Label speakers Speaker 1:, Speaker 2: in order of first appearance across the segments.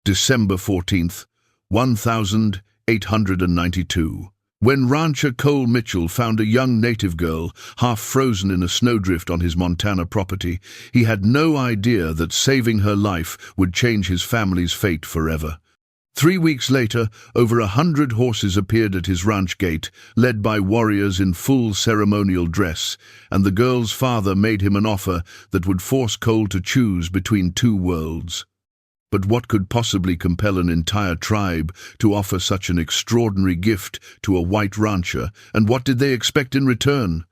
Speaker 1: December 14th, 1892. When rancher Cole Mitchell found a young native girl half frozen in a snowdrift on his Montana property, he had no idea that saving her life would change his family's fate forever. 3 weeks later, over 100 horses appeared at his ranch gate, led by warriors in full ceremonial dress, and the girl's father made him an offer that would force Cole to choose between two worlds. But what could possibly compel an entire tribe to offer such an extraordinary gift to a white rancher, and what did they expect in return?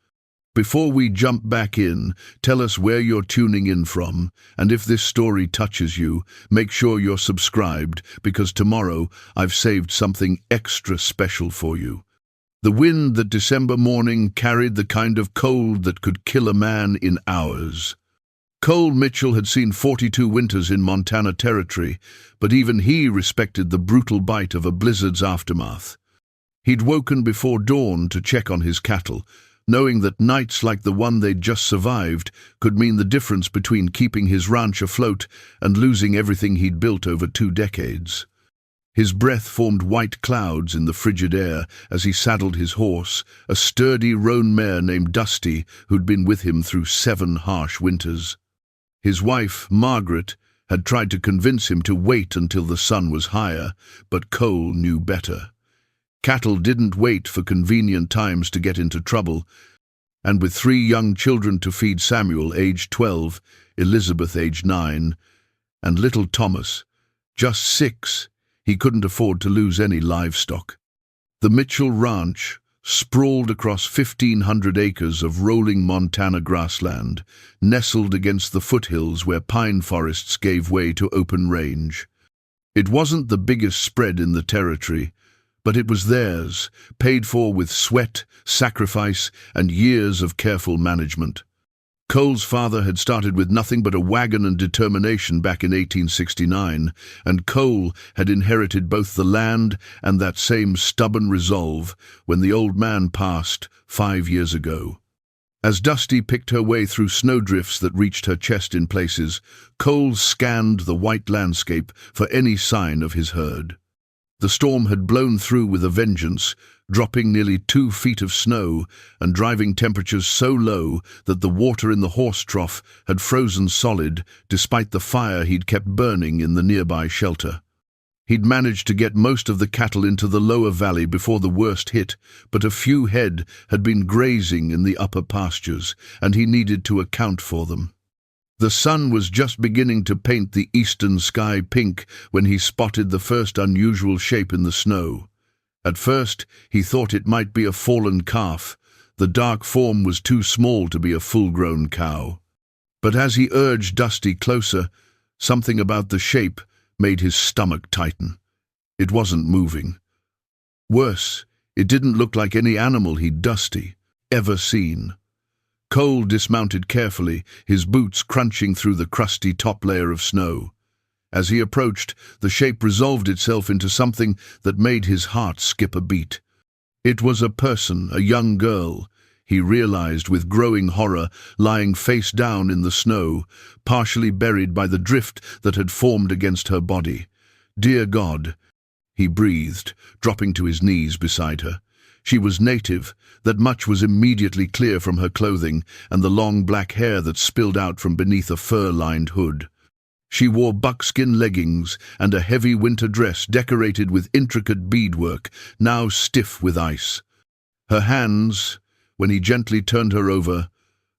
Speaker 1: Before we jump back in, tell us where you're tuning in from, and if this story touches you, make sure you're subscribed, because tomorrow I've saved something extra special for you. The wind that December morning carried the kind of cold that could kill a man in hours. Cole Mitchell had seen 42 winters in Montana territory, but even he respected the brutal bite of a blizzard's aftermath. He'd woken before dawn to check on his cattle, knowing that nights like the one they'd just survived could mean the difference between keeping his ranch afloat and losing everything he'd built over 2 decades. His breath formed white clouds in the frigid air as he saddled his horse, a sturdy roan mare named Dusty who'd been with him through 7 harsh winters. His wife, Margaret, had tried to convince him to wait until the sun was higher, but Cole knew better. Cattle didn't wait for convenient times to get into trouble, and with 3 young children to feed, Samuel, aged 12, Elizabeth, aged 9, and little Thomas, just 6, he couldn't afford to lose any livestock. The Mitchell Ranch sprawled across 1,500 acres of rolling Montana grassland, nestled against the foothills where pine forests gave way to open range. It wasn't the biggest spread in the territory, but it was theirs, paid for with sweat, sacrifice, and years of careful management. Cole's father had started with nothing but a wagon and determination back in 1869, and Cole had inherited both the land and that same stubborn resolve when the old man passed 5 years ago. As Dusty picked her way through snowdrifts that reached her chest in places, Cole scanned the white landscape for any sign of his herd. The storm had blown through with a vengeance, dropping nearly 2 feet of snow and driving temperatures so low that the water in the horse trough had frozen solid despite the fire he'd kept burning in the nearby shelter. He'd managed to get most of the cattle into the lower valley before the worst hit, but a few head had been grazing in the upper pastures, and he needed to account for them. The sun was just beginning to paint the eastern sky pink when he spotted the first unusual shape in the snow. At first, he thought it might be a fallen calf. The dark form was too small to be a full-grown cow. But as he urged Dusty closer, something about the shape made his stomach tighten. It wasn't moving. Worse, it didn't look like any animal he'd ever seen. Cole dismounted carefully, his boots crunching through the crusty top layer of snow. As he approached, the shape resolved itself into something that made his heart skip a beat. It was a person, a young girl, he realized with growing horror, lying face down in the snow, partially buried by the drift that had formed against her body. "Dear God," he breathed, dropping to his knees beside her. She was native, that much was immediately clear from her clothing and the long black hair that spilled out from beneath a fur-lined hood. She wore buckskin leggings and a heavy winter dress decorated with intricate beadwork, now stiff with ice. Her hands, when he gently turned her over,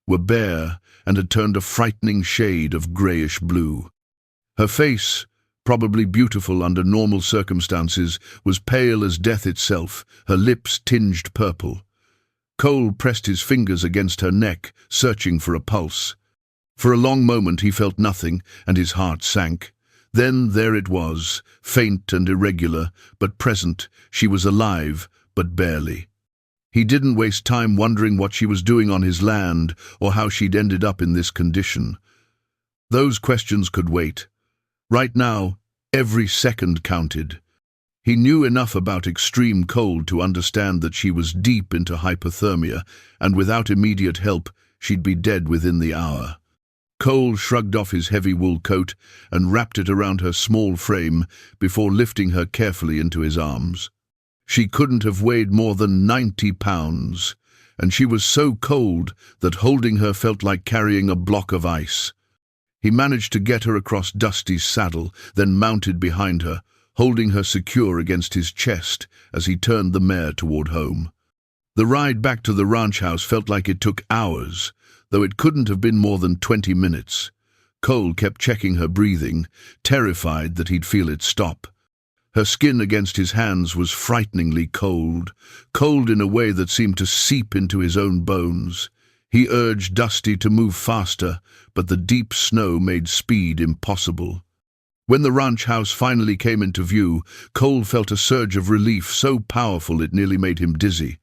Speaker 1: were bare and had turned a frightening shade of grayish blue. Her face, probably beautiful under normal circumstances, was pale as death itself, her lips tinged purple. Cole pressed his fingers against her neck, searching for a pulse. For a long moment he felt nothing, and his heart sank. Then there it was, faint and irregular, but present. She was alive, but barely. He didn't waste time wondering what she was doing on his land, or how she'd ended up in this condition. Those questions could wait. Right now, every second counted. He knew enough about extreme cold to understand that she was deep into hypothermia, and without immediate help, she'd be dead within the hour. Cole shrugged off his heavy wool coat and wrapped it around her small frame before lifting her carefully into his arms. She couldn't have weighed more than 90 pounds, and she was so cold that holding her felt like carrying a block of ice. He managed to get her across Dusty's saddle, then mounted behind her, holding her secure against his chest as he turned the mare toward home. The ride back to the ranch house felt like it took hours, though it couldn't have been more than 20 minutes. Cole kept checking her breathing, terrified that he'd feel it stop. Her skin against his hands was frighteningly cold, cold in a way that seemed to seep into his own bones. He urged Dusty to move faster, but the deep snow made speed impossible. When the ranch house finally came into view, Cole felt a surge of relief so powerful it nearly made him dizzy.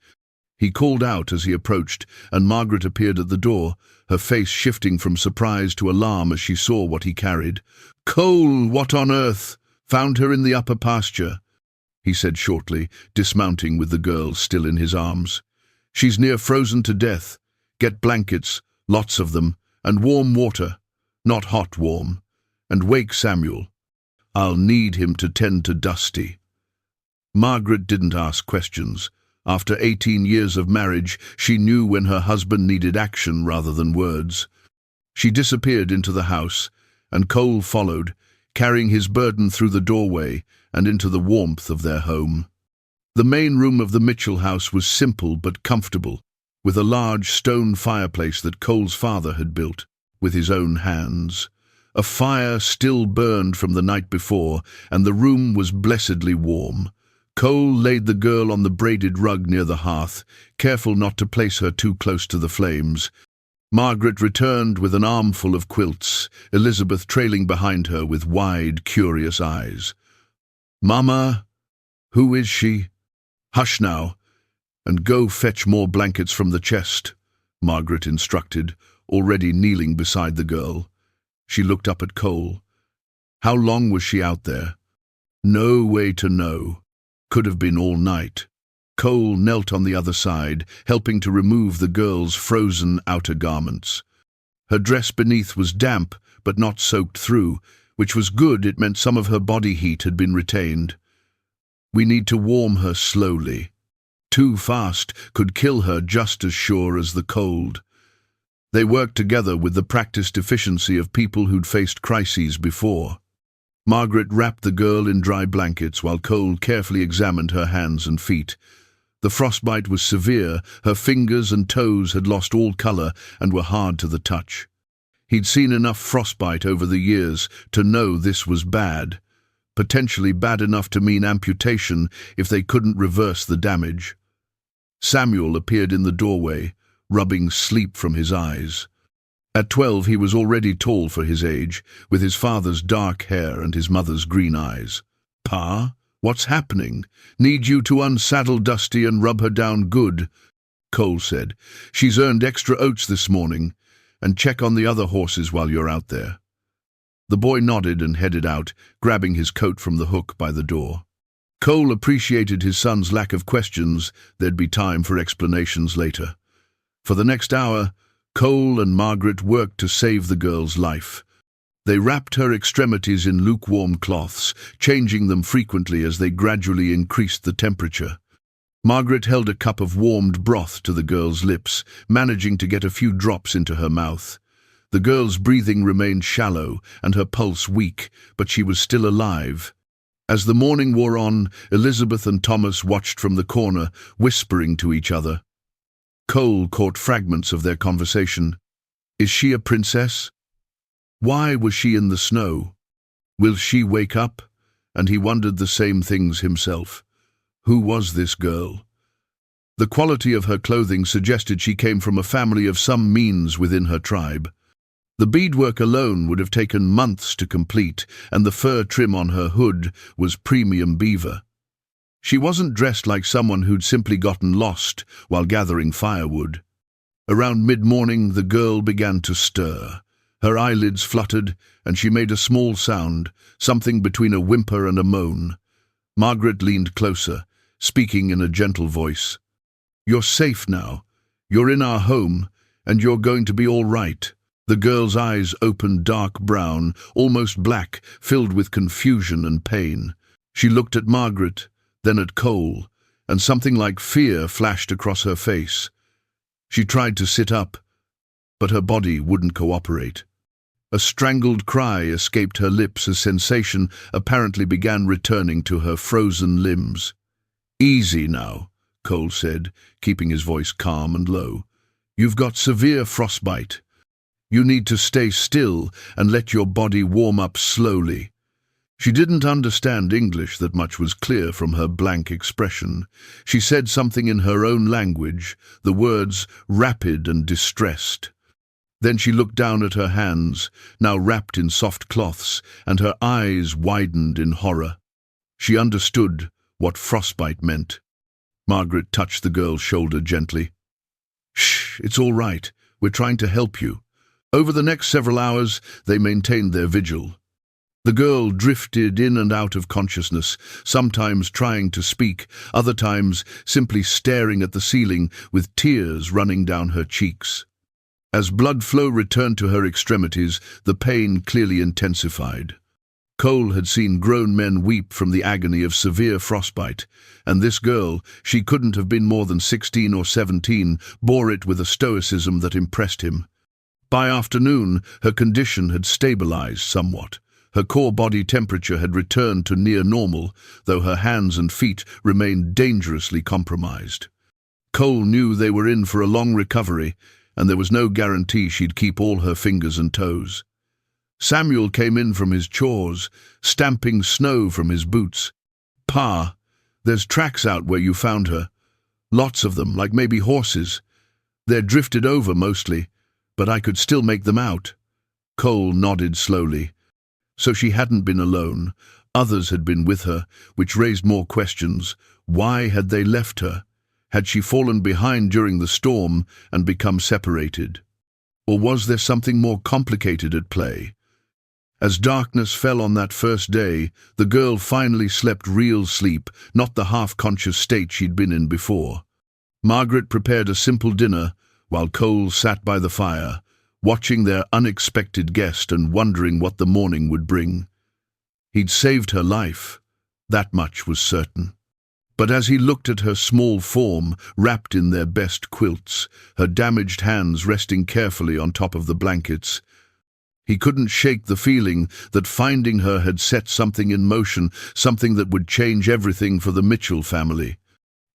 Speaker 1: He called out as he approached, and Margaret appeared at the door, her face shifting from surprise to alarm as she saw what he carried. "Cole, what on earth? Found her in the upper pasture," he said shortly, dismounting with the girl still in his arms. "She's near frozen to death. Get blankets, lots of them, and warm water, not hot warm. And wake Samuel. I'll need him to tend to Dusty." Margaret didn't ask questions. After 18 years of marriage, she knew when her husband needed action rather than words. She disappeared into the house, and Cole followed, carrying his burden through the doorway and into the warmth of their home. The main room of the Mitchell house was simple but comfortable, with a large stone fireplace that Cole's father had built with his own hands. A fire still burned from the night before, and the room was blessedly warm. Cole laid the girl on the braided rug near the hearth, careful not to place her too close to the flames. Margaret returned with an armful of quilts, Elizabeth trailing behind her with wide, curious eyes. "Mama, who is she?" "Hush now, and go fetch more blankets from the chest," Margaret instructed, already kneeling beside the girl. She looked up at Cole. How long was she out there? No way to know. Could have been all night. Cole knelt on the other side, helping to remove the girl's frozen outer garments. Her dress beneath was damp, but not soaked through, which was good. It meant some of her body heat had been retained. "We need to warm her slowly. Too fast could kill her just as sure as the cold." They worked together with the practiced efficiency of people who'd faced crises before. Margaret wrapped the girl in dry blankets while Cole carefully examined her hands and feet. The frostbite was severe, her fingers and toes had lost all color and were hard to the touch. He'd seen enough frostbite over the years to know this was bad, potentially bad enough to mean amputation if they couldn't reverse the damage. Samuel appeared in the doorway, rubbing sleep from his eyes. At 12 he was already tall for his age, with his father's dark hair and his mother's green eyes. "Pa, what's happening? Need you to unsaddle Dusty and rub her down good," Cole said. "She's earned extra oats this morning, and check on the other horses while you're out there." The boy nodded and headed out, grabbing his coat from the hook by the door. Cole appreciated his son's lack of questions. There'd be time for explanations later. For the next hour, Cole and Margaret worked to save the girl's life. They wrapped her extremities in lukewarm cloths, changing them frequently as they gradually increased the temperature. Margaret held a cup of warmed broth to the girl's lips, managing to get a few drops into her mouth. The girl's breathing remained shallow and her pulse weak, but she was still alive. As the morning wore on, Elizabeth and Thomas watched from the corner, whispering to each other. Cole caught fragments of their conversation. "Is she a princess? Why was she in the snow? Will she wake up?" And he wondered the same things himself. Who was this girl? The quality of her clothing suggested she came from a family of some means within her tribe. The beadwork alone would have taken months to complete, and the fur trim on her hood was premium beaver. She wasn't dressed like someone who'd simply gotten lost while gathering firewood. Around mid-morning, the girl began to stir. Her eyelids fluttered, and she made a small sound, something between a whimper and a moan. Margaret leaned closer, speaking in a gentle voice. "You're safe now. You're in our home, and you're going to be all right." The girl's eyes opened dark brown, almost black, filled with confusion and pain. She looked at Margaret, then at Cole, and something like fear flashed across her face. She tried to sit up, but her body wouldn't cooperate. A strangled cry escaped her lips as sensation apparently began returning to her frozen limbs. "Easy now," Cole said, keeping his voice calm and low. "You've got severe frostbite. You need to stay still and let your body warm up slowly." She didn't understand English, that much was clear from her blank expression. She said something in her own language, the words rapid and distressed. Then she looked down at her hands, now wrapped in soft cloths, and her eyes widened in horror. She understood what frostbite meant. Margaret touched the girl's shoulder gently. "Shh, it's all right. We're trying to help you." Over the next several hours, they maintained their vigil. The girl drifted in and out of consciousness, sometimes trying to speak, other times simply staring at the ceiling with tears running down her cheeks. As blood flow returned to her extremities, the pain clearly intensified. Cole had seen grown men weep from the agony of severe frostbite, and this girl, she couldn't have been more than 16 or 17, bore it with a stoicism that impressed him. By afternoon, her condition had stabilized somewhat. Her core body temperature had returned to near normal, though her hands and feet remained dangerously compromised. Cole knew they were in for a long recovery, and there was no guarantee she'd keep all her fingers and toes. Samuel came in from his chores, stamping snow from his boots. "Pa, there's tracks out where you found her. Lots of them, like maybe horses. They're drifted over mostly, but I could still make them out." Cole nodded slowly. So she hadn't been alone. Others had been with her, which raised more questions. Why had they left her? Had she fallen behind during the storm and become separated? Or was there something more complicated at play? As darkness fell on that first day, the girl finally slept real sleep, not the half-conscious state she'd been in before. Margaret prepared a simple dinner, while Cole sat by the fire, watching their unexpected guest and wondering what the morning would bring. He'd saved her life, that much was certain. But as he looked at her small form, wrapped in their best quilts, her damaged hands resting carefully on top of the blankets, he couldn't shake the feeling that finding her had set something in motion, something that would change everything for the Mitchell family.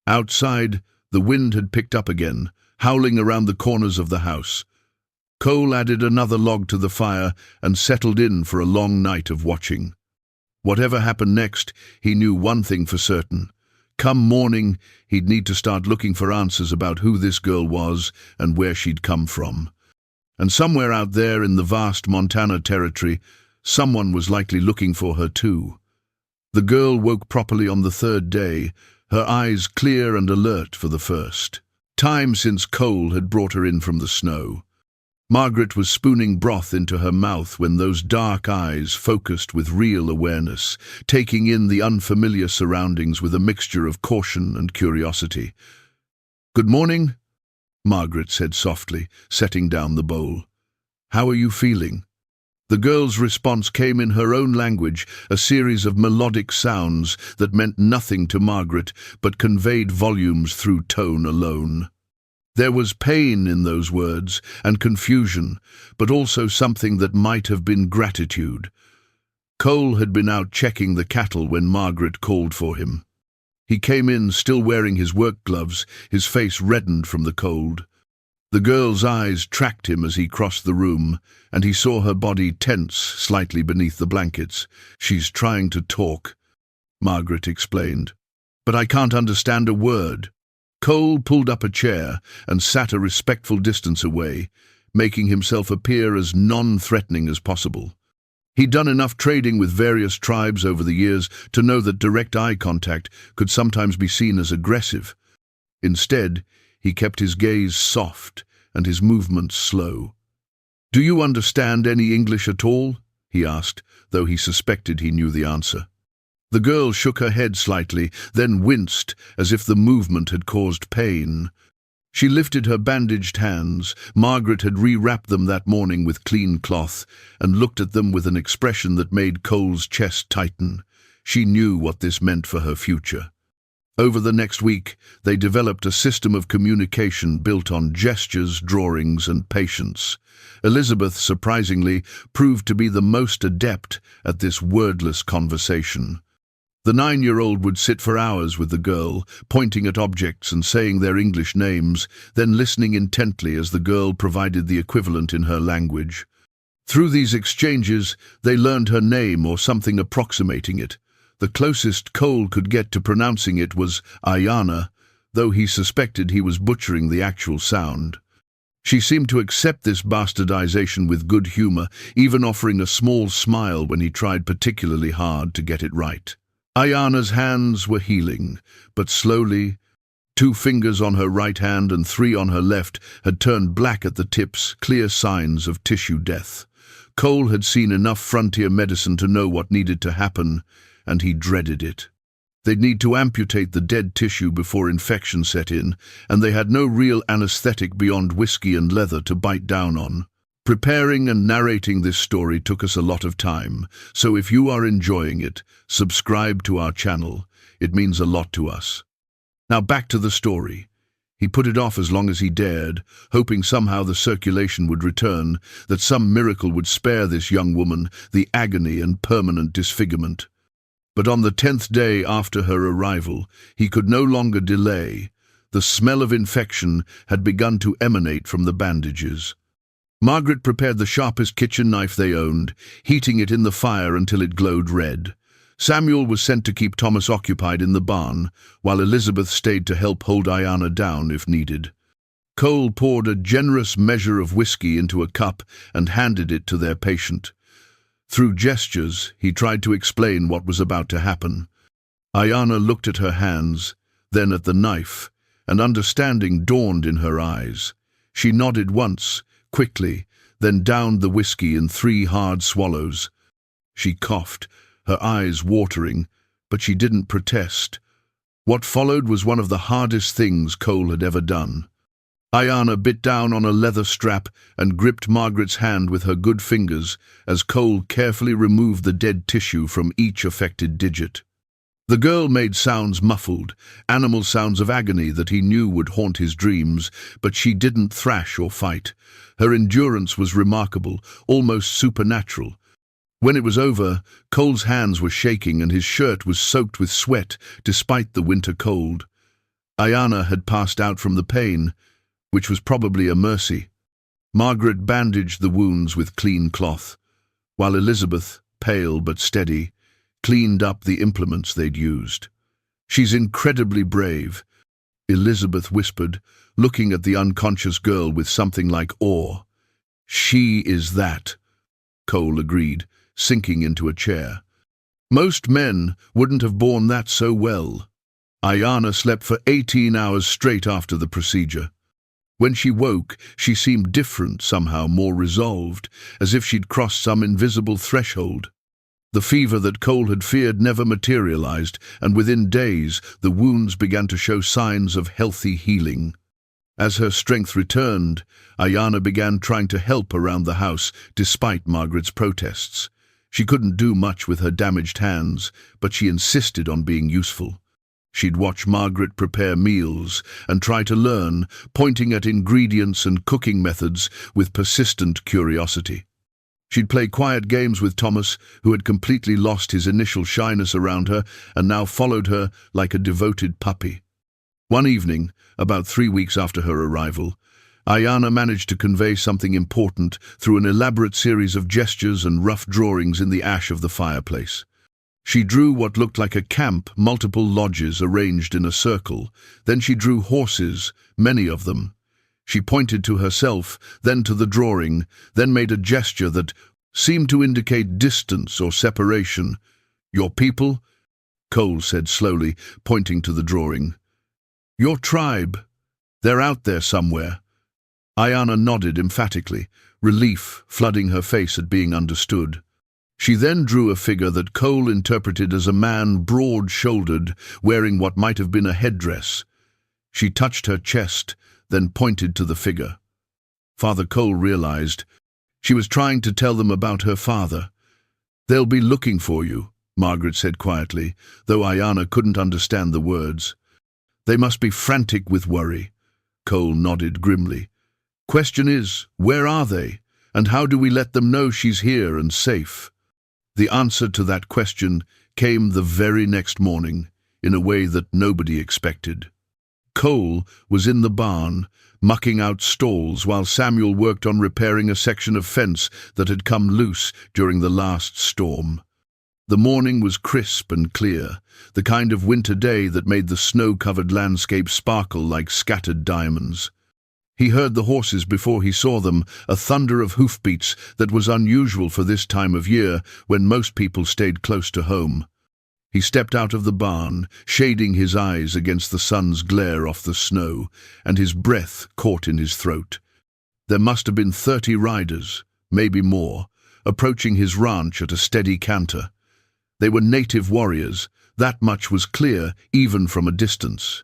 Speaker 1: Outside, the wind had picked up again, howling around the corners of the house. Cole added another log to the fire and settled in for a long night of watching. Whatever happened next, he knew one thing for certain. Come morning, he'd need to start looking for answers about who this girl was and where she'd come from. And somewhere out there in the vast Montana territory, someone was likely looking for her too. The girl woke properly on the third day, her eyes clear and alert for the first time since Cole had brought her in from the snow. Margaret was spooning broth into her mouth when those dark eyes focused with real awareness, taking in the unfamiliar surroundings with a mixture of caution and curiosity. "Good morning," Margaret said softly, setting down the bowl. "How are you feeling?" The girl's response came in her own language, a series of melodic sounds that meant nothing to Margaret but conveyed volumes through tone alone. There was pain in those words, and confusion, but also something that might have been gratitude. Cole had been out checking the cattle when Margaret called for him. He came in still wearing his work gloves, his face reddened from the cold. The girl's eyes tracked him as he crossed the room, and he saw her body tense slightly beneath the blankets. "She's trying to talk," Margaret explained. "But I can't understand a word." Cole pulled up a chair and sat a respectful distance away, making himself appear as non-threatening as possible. He'd done enough trading with various tribes over the years to know that direct eye contact could sometimes be seen as aggressive. Instead, he kept his gaze soft and his movements slow. "Do you understand any English at all?" he asked, though he suspected he knew the answer. The girl shook her head slightly, then winced as if the movement had caused pain. She lifted her bandaged hands. Margaret had re-wrapped them that morning with clean cloth, and looked at them with an expression that made Cole's chest tighten. She knew what this meant for her future. Over the next week, they developed a system of communication built on gestures, drawings, and patience. Elizabeth, surprisingly, proved to be the most adept at this wordless conversation. The 9-year-old would sit for hours with the girl, pointing at objects and saying their English names, then listening intently as the girl provided the equivalent in her language. Through these exchanges, they learned her name or something approximating it. The closest Cole could get to pronouncing it was Ayana, though he suspected he was butchering the actual sound. She seemed to accept this bastardization with good humor, even offering a small smile when he tried particularly hard to get it right. Ayana's hands were healing, but slowly. 2 fingers on her right hand and 3 on her left had turned black at the tips, clear signs of tissue death. Cole had seen enough frontier medicine to know what needed to happen, and he dreaded it. They'd need to amputate the dead tissue before infection set in, and they had no real anesthetic beyond whiskey and leather to bite down on. Preparing and narrating this story took us a lot of time, so if you are enjoying it, subscribe to our channel. It means a lot to us. Now back to the story. He put it off as long as he dared, hoping somehow the circulation would return, that some miracle would spare this young woman the agony and permanent disfigurement. But on the 10th day after her arrival, he could no longer delay. The smell of infection had begun to emanate from the bandages. Margaret prepared the sharpest kitchen knife they owned, heating it in the fire until it glowed red. Samuel was sent to keep Thomas occupied in the barn, while Elizabeth stayed to help hold Ayana down if needed. Cole poured a generous measure of whiskey into a cup and handed it to their patient. Through gestures, he tried to explain what was about to happen. Ayana looked at her hands, then at the knife, and understanding dawned in her eyes. She nodded once, quickly, then downed the whiskey in 3 hard swallows. She coughed, her eyes watering, but she didn't protest. What followed was one of the hardest things Cole had ever done. Ayana bit down on a leather strap and gripped Margaret's hand with her good fingers as Cole carefully removed the dead tissue from each affected digit. The girl made sounds muffled, animal sounds of agony that he knew would haunt his dreams, but she didn't thrash or fight. Her endurance was remarkable, almost supernatural. When it was over, Cole's hands were shaking and his shirt was soaked with sweat despite the winter cold. Ayana had passed out from the pain, which was probably a mercy. Margaret bandaged the wounds with clean cloth, while Elizabeth, pale but steady, cleaned up the implements they'd used. "She's incredibly brave," Elizabeth whispered, looking at the unconscious girl with something like awe. "She is that," Cole agreed, sinking into a chair. "Most men wouldn't have borne that so well." Ayana slept for 18 hours straight after the procedure. When she woke, she seemed different, somehow more resolved, as if she'd crossed some invisible threshold. The fever that Cole had feared never materialized, and within days the wounds began to show signs of healthy healing. As her strength returned, Ayana began trying to help around the house, despite Margaret's protests. She couldn't do much with her damaged hands, but she insisted on being useful. She'd watch Margaret prepare meals and try to learn, pointing at ingredients and cooking methods with persistent curiosity. She'd play quiet games with Thomas, who had completely lost his initial shyness around her and now followed her like a devoted puppy. One evening, about 3 weeks after her arrival, Ayana managed to convey something important through an elaborate series of gestures and rough drawings in the ash of the fireplace. She drew what looked like a camp, multiple lodges arranged in a circle. Then she drew horses, many of them. She pointed to herself, then to the drawing, then made a gesture that seemed to indicate distance or separation. "Your people?" Cole said slowly, pointing to the drawing. "Your tribe. They're out there somewhere." Ayana nodded emphatically, relief flooding her face at being understood. She then drew a figure that Cole interpreted as a man broad-shouldered, wearing what might have been a headdress. She touched her chest, then pointed to the figure. Father Cole realized. She was trying to tell them about her father. "They'll be looking for you," Margaret said quietly, though Ayanna couldn't understand the words. "They must be frantic with worry." Cole nodded grimly. "Question is, where are they? And how do we let them know she's here and safe?" The answer to that question came the very next morning, in a way that nobody expected. Cole was in the barn, mucking out stalls while Samuel worked on repairing a section of fence that had come loose during the last storm. The morning was crisp and clear, the kind of winter day that made the snow-covered landscape sparkle like scattered diamonds. He heard the horses before he saw them, a thunder of hoofbeats that was unusual for this time of year when most people stayed close to home. He stepped out of the barn, shading his eyes against the sun's glare off the snow, and his breath caught in his throat. There must have been 30 riders, maybe more, approaching his ranch at a steady canter. They were native warriors, that much was clear even from a distance.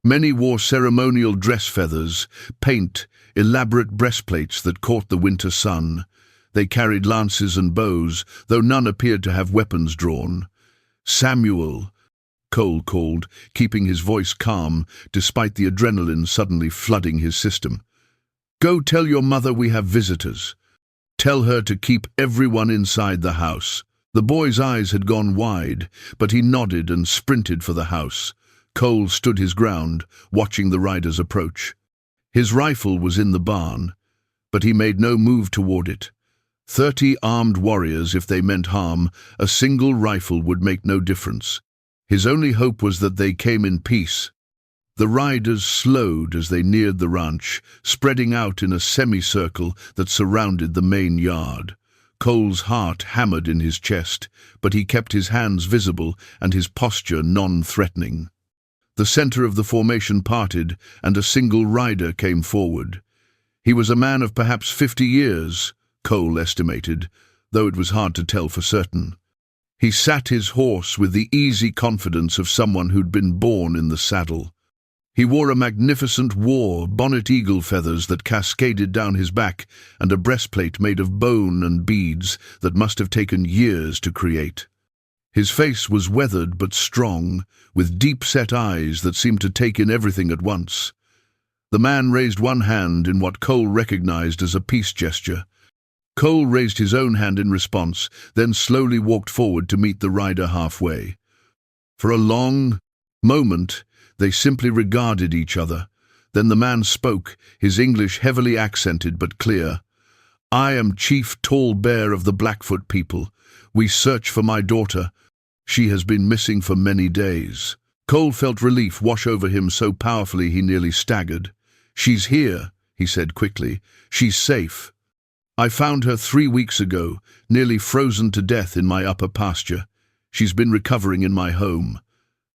Speaker 1: Many wore ceremonial dress feathers, paint, elaborate breastplates that caught the winter sun. They carried lances and bows, though none appeared to have weapons drawn. "Samuel," Cole called, keeping his voice calm despite the adrenaline suddenly flooding his system. "Go tell your mother we have visitors. Tell her to keep everyone inside the house." The boy's eyes had gone wide, but he nodded and sprinted for the house. Cole stood his ground, watching the riders approach. His rifle was in the barn, but he made no move toward it. 30 armed warriors, if they meant harm, a single rifle would make no difference. His only hope was that they came in peace. The riders slowed as they neared the ranch, spreading out in a semicircle that surrounded the main yard. Cole's heart hammered in his chest, but he kept his hands visible and his posture non-threatening. The center of the formation parted, and a single rider came forward. He was a man of perhaps 50 years, Cole estimated, though it was hard to tell for certain. He sat his horse with the easy confidence of someone who'd been born in the saddle. He wore a magnificent bonnet eagle feathers that cascaded down his back and a breastplate made of bone and beads that must have taken years to create. His face was weathered but strong, with deep-set eyes that seemed to take in everything at once. The man raised one hand in what Cole recognized as a peace gesture. Cole raised his own hand in response, then slowly walked forward to meet the rider halfway. For a long moment, they simply regarded each other. Then the man spoke, his English heavily accented but clear. "I am Chief Tall Bear of the Blackfoot people. We search for my daughter. She has been missing for many days." Cole felt relief wash over him so powerfully he nearly staggered. "She's here," he said quickly. "She's safe. I found her 3 weeks ago, nearly frozen to death in my upper pasture. She's been recovering in my home."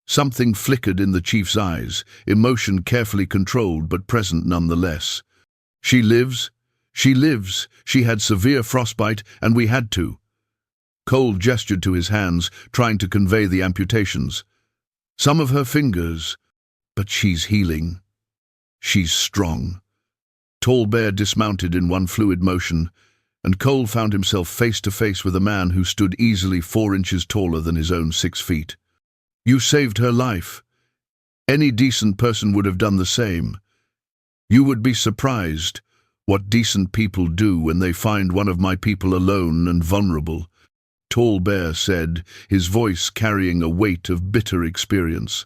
Speaker 1: Something flickered in the chief's eyes, emotion carefully controlled but present nonetheless. "She lives? She lives. She had severe frostbite, and we had to." Cole gestured to his hands, trying to convey the amputations. "Some of her fingers, but she's healing. She's strong." Tall Bear dismounted in one fluid motion, and Cole found himself face to face with a man who stood easily 4 inches taller than his own 6 feet. "You saved her life. Any decent person would have done the same. You would be surprised what decent people do when they find one of my people alone and vulnerable," Tall Bear said, his voice carrying a weight of bitter experience.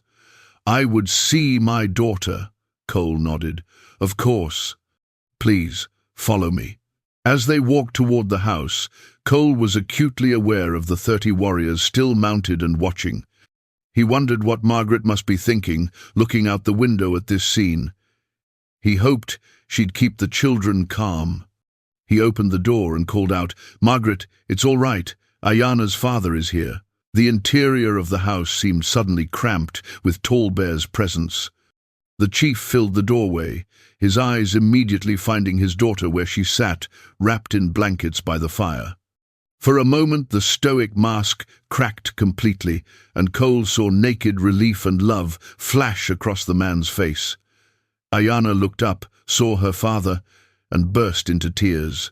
Speaker 1: "I would see my daughter," Cole nodded. "Of course. Please, follow me." As they walked toward the house, Cole was acutely aware of the 30 warriors still mounted and watching. He wondered what Margaret must be thinking, looking out the window at this scene. He hoped she'd keep the children calm. He opened the door and called out, "Margaret, it's all right. Ayanna's father is here." The interior of the house seemed suddenly cramped with Tall Bear's presence. The chief filled the doorway, his eyes immediately finding his daughter where she sat, wrapped in blankets by the fire. For a moment the stoic mask cracked completely, and Cole saw naked relief and love flash across the man's face. Ayana looked up, saw her father, and burst into tears.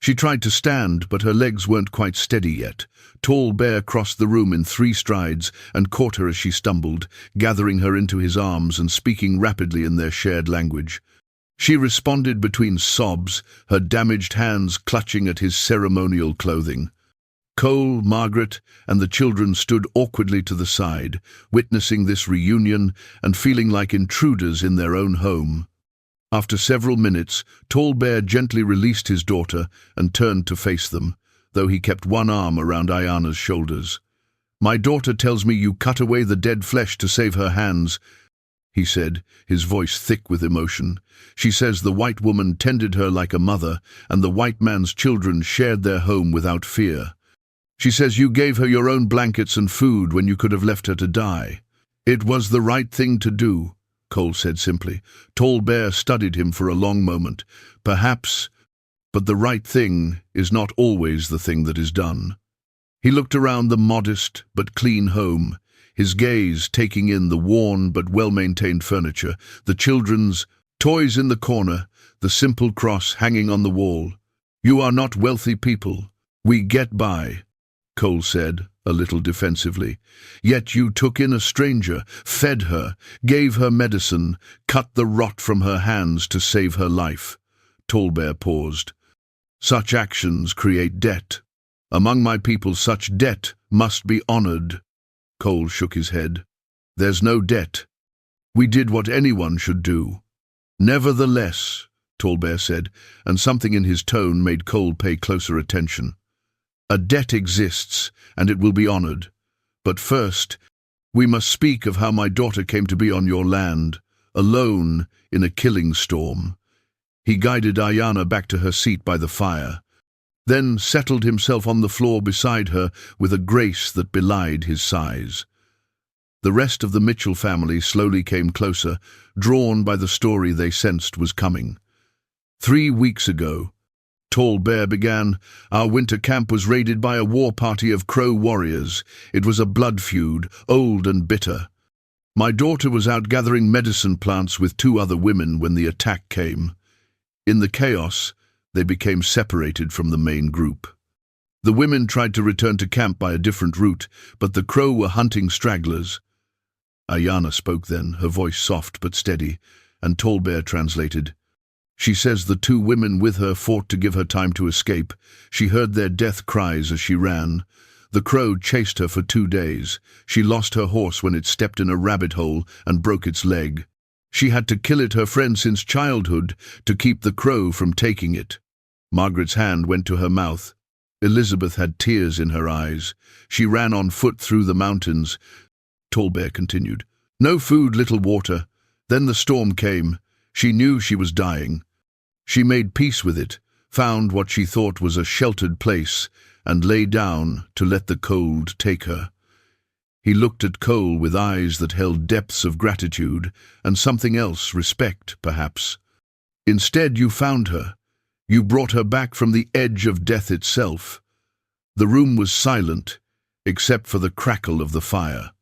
Speaker 1: She tried to stand, but her legs weren't quite steady yet. Tall Bear crossed the room in 3 strides and caught her as she stumbled, gathering her into his arms and speaking rapidly in their shared language. She responded between sobs, her damaged hands clutching at his ceremonial clothing. Cole, Margaret, and the children stood awkwardly to the side, witnessing this reunion and feeling like intruders in their own home. After several minutes, Tall Bear gently released his daughter and turned to face them, though he kept one arm around Ayana's shoulders. "My daughter tells me you cut away the dead flesh to save her hands," he said, his voice thick with emotion. "She says the white woman tended her like a mother, and the white man's children shared their home without fear. She says you gave her your own blankets and food when you could have left her to die." "It was the right thing to do," Cole said simply. Tall Bear studied him for a long moment. "Perhaps, but the right thing is not always the thing that is done." He looked around the modest but clean home, his gaze taking in the worn but well-maintained furniture, the children's toys in the corner, the simple cross hanging on the wall. "You are not wealthy people. We get by," Cole said, a little defensively. "Yet you took in a stranger, fed her, gave her medicine, cut the rot from her hands to save her life." Tall Bear paused. "Such actions create debt. Among my people, such debt must be honored." Cole shook his head. "There's no debt. We did what anyone should do." "Nevertheless," Tall Bear said, and something in his tone made Cole pay closer attention. "A debt exists, and it will be honored. But first, we must speak of how my daughter came to be on your land, alone in a killing storm." He guided Ayana back to her seat by the fire, then settled himself on the floor beside her with a grace that belied his size. The rest of the Mitchell family slowly came closer, drawn by the story they sensed was coming. 3 weeks ago, Tall Bear began, our winter camp was raided by a war party of Crow warriors. It was a blood feud, old and bitter. My daughter was out gathering medicine plants with 2 other women when the attack came. In the chaos, they became separated from the main group. The women tried to return to camp by a different route, but the Crow were hunting stragglers. Ayana spoke then, her voice soft but steady, and Tall Bear translated. "She says the 2 women with her fought to give her time to escape. She heard their death cries as she ran. The Crow chased her for 2 days. She lost her horse when it stepped in a rabbit hole and broke its leg. She had to kill it, her friend since childhood, to keep the Crow from taking it." Margaret's hand went to her mouth. Elizabeth had tears in her eyes. "She ran on foot through the mountains." Tall Bear continued. "No food, little water. Then the storm came. She knew she was dying. She made peace with it, found what she thought was a sheltered place, and lay down to let the cold take her." He looked at Cole with eyes that held depths of gratitude, and something else, respect, perhaps. "Instead, you found her. You brought her back from the edge of death itself." The room was silent, except for the crackle of the fire.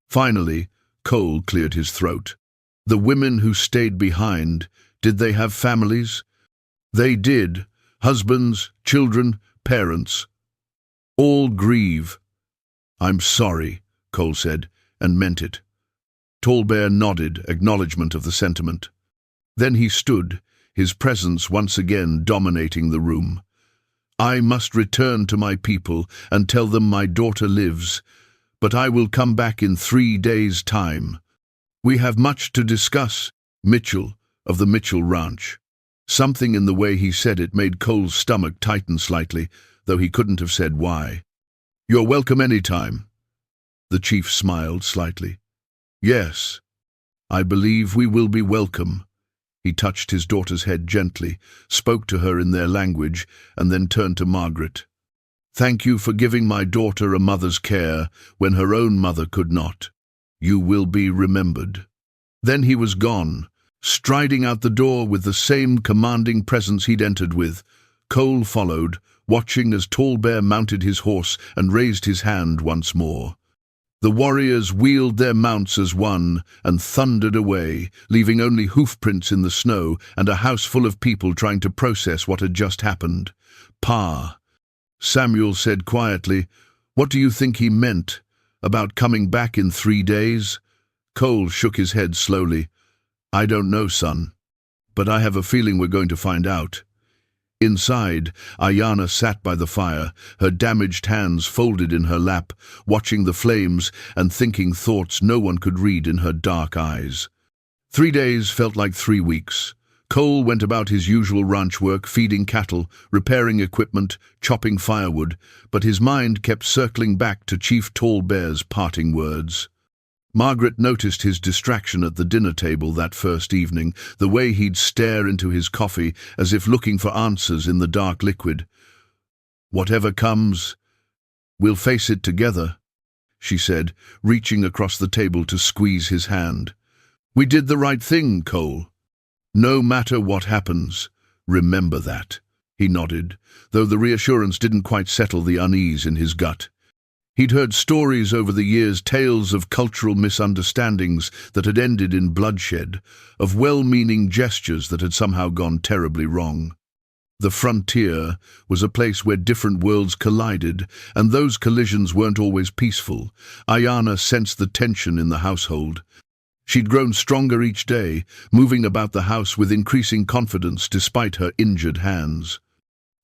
Speaker 1: Finally, Cole cleared his throat. "The women who stayed behind, did they have families?" "They did. Husbands, children, parents. All grieve." "I'm sorry," Cole said, and meant it. Tall Bear nodded, acknowledgement of the sentiment. Then he stood, his presence once again dominating the room. "I must return to my people and tell them my daughter lives, but I will come back in 3 days' time. We have much to discuss." Mitchell, of the Mitchell Ranch. Something in the way he said it made Cole's stomach tighten slightly, though he couldn't have said why. "You're welcome any time." The chief smiled slightly. "Yes, I believe we will be welcome." He touched his daughter's head gently, spoke to her in their language, and then turned to Margaret. "Thank you for giving my daughter a mother's care when her own mother could not. You will be remembered." Then he was gone, striding out the door with the same commanding presence he'd entered with. Cole followed, watching as Tall Bear mounted his horse and raised his hand once more. The warriors wheeled their mounts as one and thundered away, leaving only hoofprints in the snow and a house full of people trying to process what had just happened. "Pa," Samuel said quietly, "what do you think he meant? About coming back in 3 days?" Cole shook his head slowly. "I don't know, son, but I have a feeling we're going to find out." Inside, Ayanna sat by the fire, her damaged hands folded in her lap, watching the flames and thinking thoughts no one could read in her dark eyes. 3 days felt like 3 weeks. Cole went about his usual ranch work, feeding cattle, repairing equipment, chopping firewood, but his mind kept circling back to Chief Tall Bear's parting words. Margaret noticed his distraction at the dinner table that first evening, the way he'd stare into his coffee as if looking for answers in the dark liquid. "Whatever comes, we'll face it together," she said, reaching across the table to squeeze his hand. "We did the right thing, Cole. No matter what happens, remember that." He nodded, though the reassurance didn't quite settle the unease in his gut. He'd heard stories over the years, tales of cultural misunderstandings that had ended in bloodshed, of well-meaning gestures that had somehow gone terribly wrong. The frontier was a place where different worlds collided, and those collisions weren't always peaceful. Ayanna sensed the tension in the household. She'd grown stronger each day, moving about the house with increasing confidence despite her injured hands.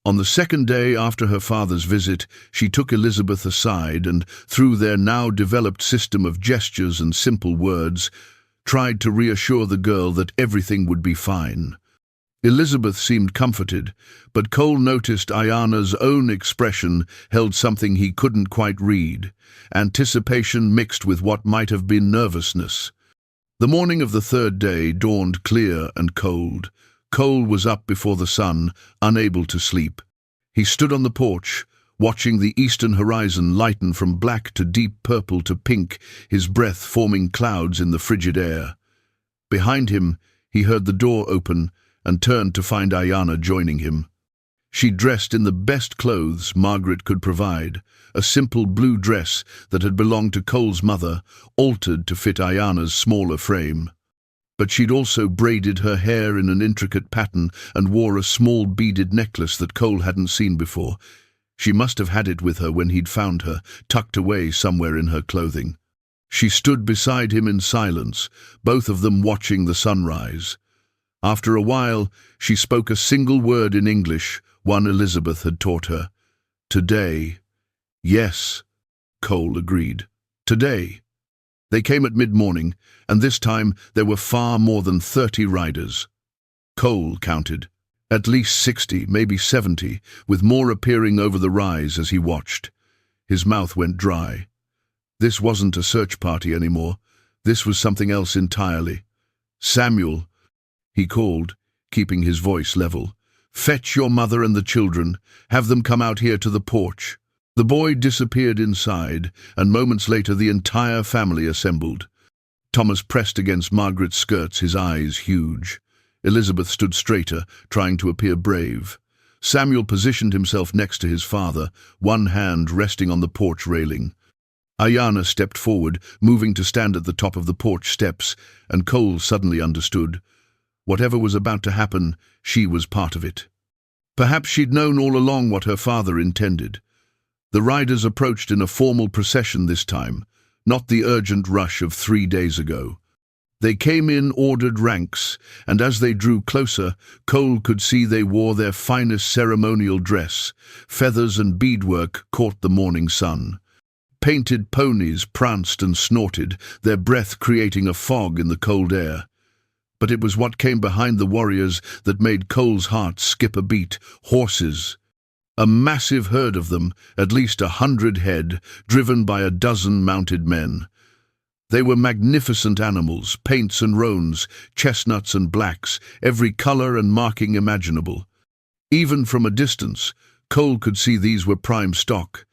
Speaker 1: On the second day after her father's visit, she took Elizabeth aside and, through their now developed system of gestures and simple words, tried to reassure the girl that everything would be fine. Elizabeth seemed comforted, but Cole noticed Ayanna's own expression held something he couldn't quite read, anticipation mixed with what might have been nervousness. The morning of the third day dawned clear and cold. Cole was up before the sun, unable to sleep. He stood on the porch, watching the eastern horizon lighten from black to deep purple to pink, his breath forming clouds in the frigid air. Behind him, he heard the door open and turned to find Ayanna joining him. She dressed in the best clothes Margaret could provide, a simple blue dress that had belonged to Cole's mother, altered to fit Ayanna's smaller frame. But she'd also braided her hair in an intricate pattern and wore a small beaded necklace that Cole hadn't seen before. She must have had it with her when he'd found her, tucked away somewhere in her clothing. She stood beside him in silence, both of them watching the sunrise. After a while, she spoke a single word in English, one Elizabeth had taught her. "Today." "Yes," Cole agreed. "Today." They came at mid-morning, and this time there were far more than 30 riders. Cole counted. At least 60, maybe 70, with more appearing over the rise as he watched. His mouth went dry. This wasn't a search party anymore. This was something else entirely. "Samuel," he called, keeping his voice level. "Fetch your mother and the children. Have them come out here to the porch." The boy disappeared inside, and moments later the entire family assembled. Thomas pressed against Margaret's skirts, his eyes huge. Elizabeth stood straighter, trying to appear brave. Samuel positioned himself next to his father, one hand resting on the porch railing. Ayanna stepped forward, moving to stand at the top of the porch steps, and Cole suddenly understood. Whatever was about to happen, she was part of it. Perhaps she'd known all along what her father intended. The riders approached in a formal procession this time, not the urgent rush of 3 days ago. They came in ordered ranks, and as they drew closer, Cole could see they wore their finest ceremonial dress. Feathers and beadwork caught the morning sun. Painted ponies pranced and snorted, their breath creating a fog in the cold air. But it was what came behind the warriors that made Cole's heart skip a beat. Horses. A massive herd of them, at least 100 head, driven by a dozen mounted men. They were magnificent animals, paints and roans, chestnuts and blacks, every color and marking imaginable. Even from a distance, Cole could see these were prime stock,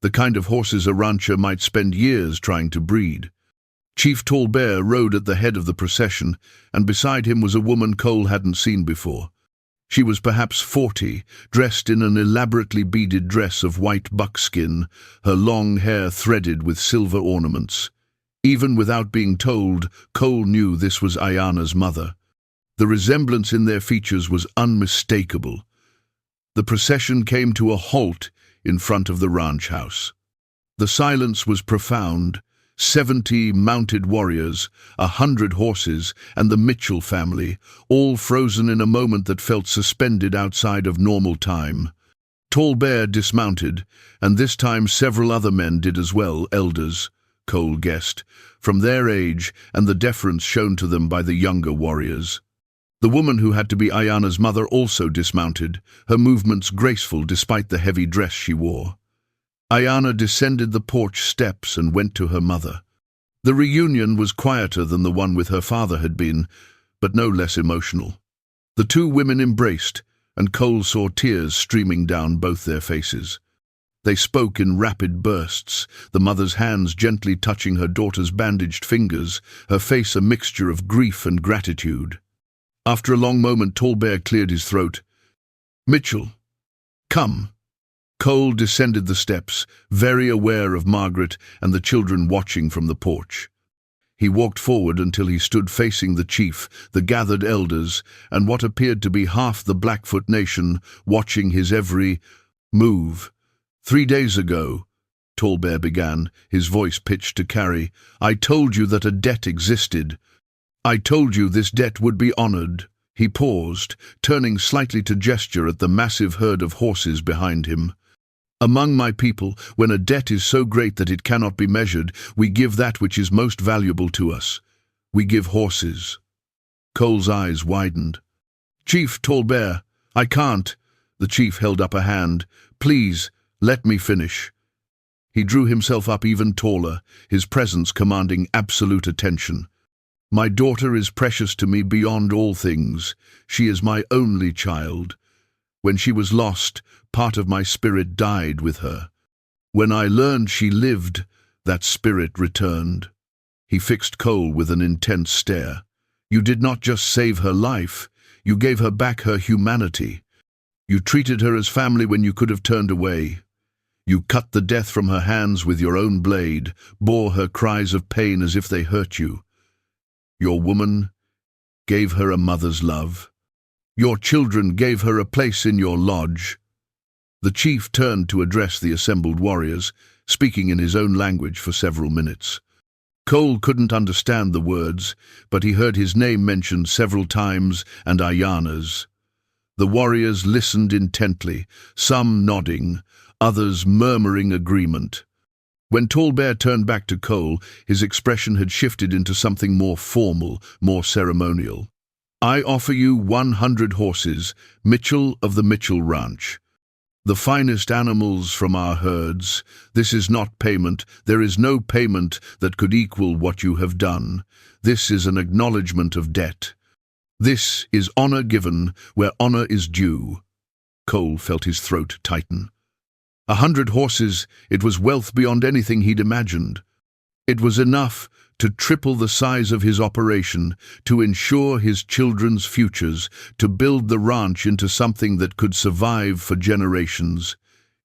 Speaker 1: the kind of horses a rancher might spend years trying to breed. Chief Tall Bear rode at the head of the procession, and beside him was a woman Cole hadn't seen before. She was perhaps 40, dressed in an elaborately beaded dress of white buckskin, her long hair threaded with silver ornaments. Even without being told, Cole knew this was Ayana's mother. The resemblance in their features was unmistakable. The procession came to a halt in front of the ranch house. The silence was profound. 70 mounted warriors, 100 horses, and the Mitchell family, all frozen in a moment that felt suspended outside of normal time. Tall Bear dismounted, and this time several other men did as well, elders, Cole guessed, from their age and the deference shown to them by the younger warriors. The woman who had to be Ayana's mother also dismounted, her movements graceful despite the heavy dress she wore. Ayana descended the porch steps and went to her mother. The reunion was quieter than the one with her father had been, but no less emotional. The two women embraced, and Cole saw tears streaming down both their faces. They spoke in rapid bursts, the mother's hands gently touching her daughter's bandaged fingers, her face a mixture of grief and gratitude. After a long moment, Tall Bear cleared his throat. "Mitchell, come." Cole descended the steps, very aware of Margaret and the children watching from the porch. He walked forward until he stood facing the chief, the gathered elders, and what appeared to be half the Blackfoot Nation watching his every move. 3 days ago, Tall Bear began, his voice pitched to carry, I told you that a debt existed. I told you this debt would be honored. He paused, turning slightly to gesture at the massive herd of horses behind him. Among my people, when a debt is so great that it cannot be measured, we give that which is most valuable to us. We give horses. Cole's eyes widened. Chief Tall Bear, I can't. The chief held up a hand. Please, let me finish. He drew himself up even taller, his presence commanding absolute attention. My daughter is precious to me beyond all things. She is my only child. When she was lost, part of my spirit died with her. When I learned she lived, that spirit returned. He fixed Cole with an intense stare. You did not just save her life, you gave her back her humanity. You treated her as family when you could have turned away. You cut the death from her hands with your own blade, bore her cries of pain as if they hurt you. Your woman gave her a mother's love. Your children gave her a place in your lodge. The chief turned to address the assembled warriors, speaking in his own language for several minutes. Cole couldn't understand the words, but he heard his name mentioned several times and Ayana's. The warriors listened intently, some nodding, others murmuring agreement. When Tall Bear turned back to Cole, his expression had shifted into something more formal, more ceremonial. I offer you 100 horses, Mitchell of the Mitchell Ranch. The finest animals from our herds. This is not payment. There is no payment that could equal what you have done. This is an acknowledgement of debt. This is honor given where honor is due. Cole felt his throat tighten. 100 horses, it was wealth beyond anything he'd imagined. It was enough to triple the size of his operation, to ensure his children's futures, to build the ranch into something that could survive for generations.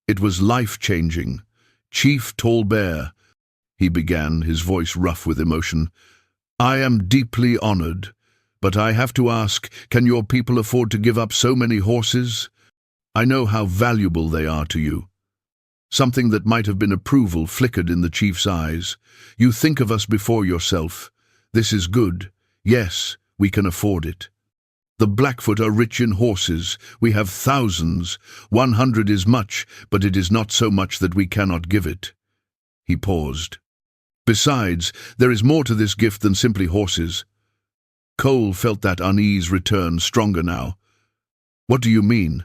Speaker 1: It was life-changing. Chief Tall Bear, he began, his voice rough with emotion, I am deeply honored, but I have to ask, can your people afford to give up so many horses? I know how valuable they are to you. Something that might have been approval flickered in the chief's eyes. You think of us before yourself. This is good. Yes, we can afford it. The Blackfoot are rich in horses. We have thousands. 100 is much, but it is not so much that we cannot give it. He paused. Besides, there is more to this gift than simply horses. Cole felt that unease return stronger now. What do you mean?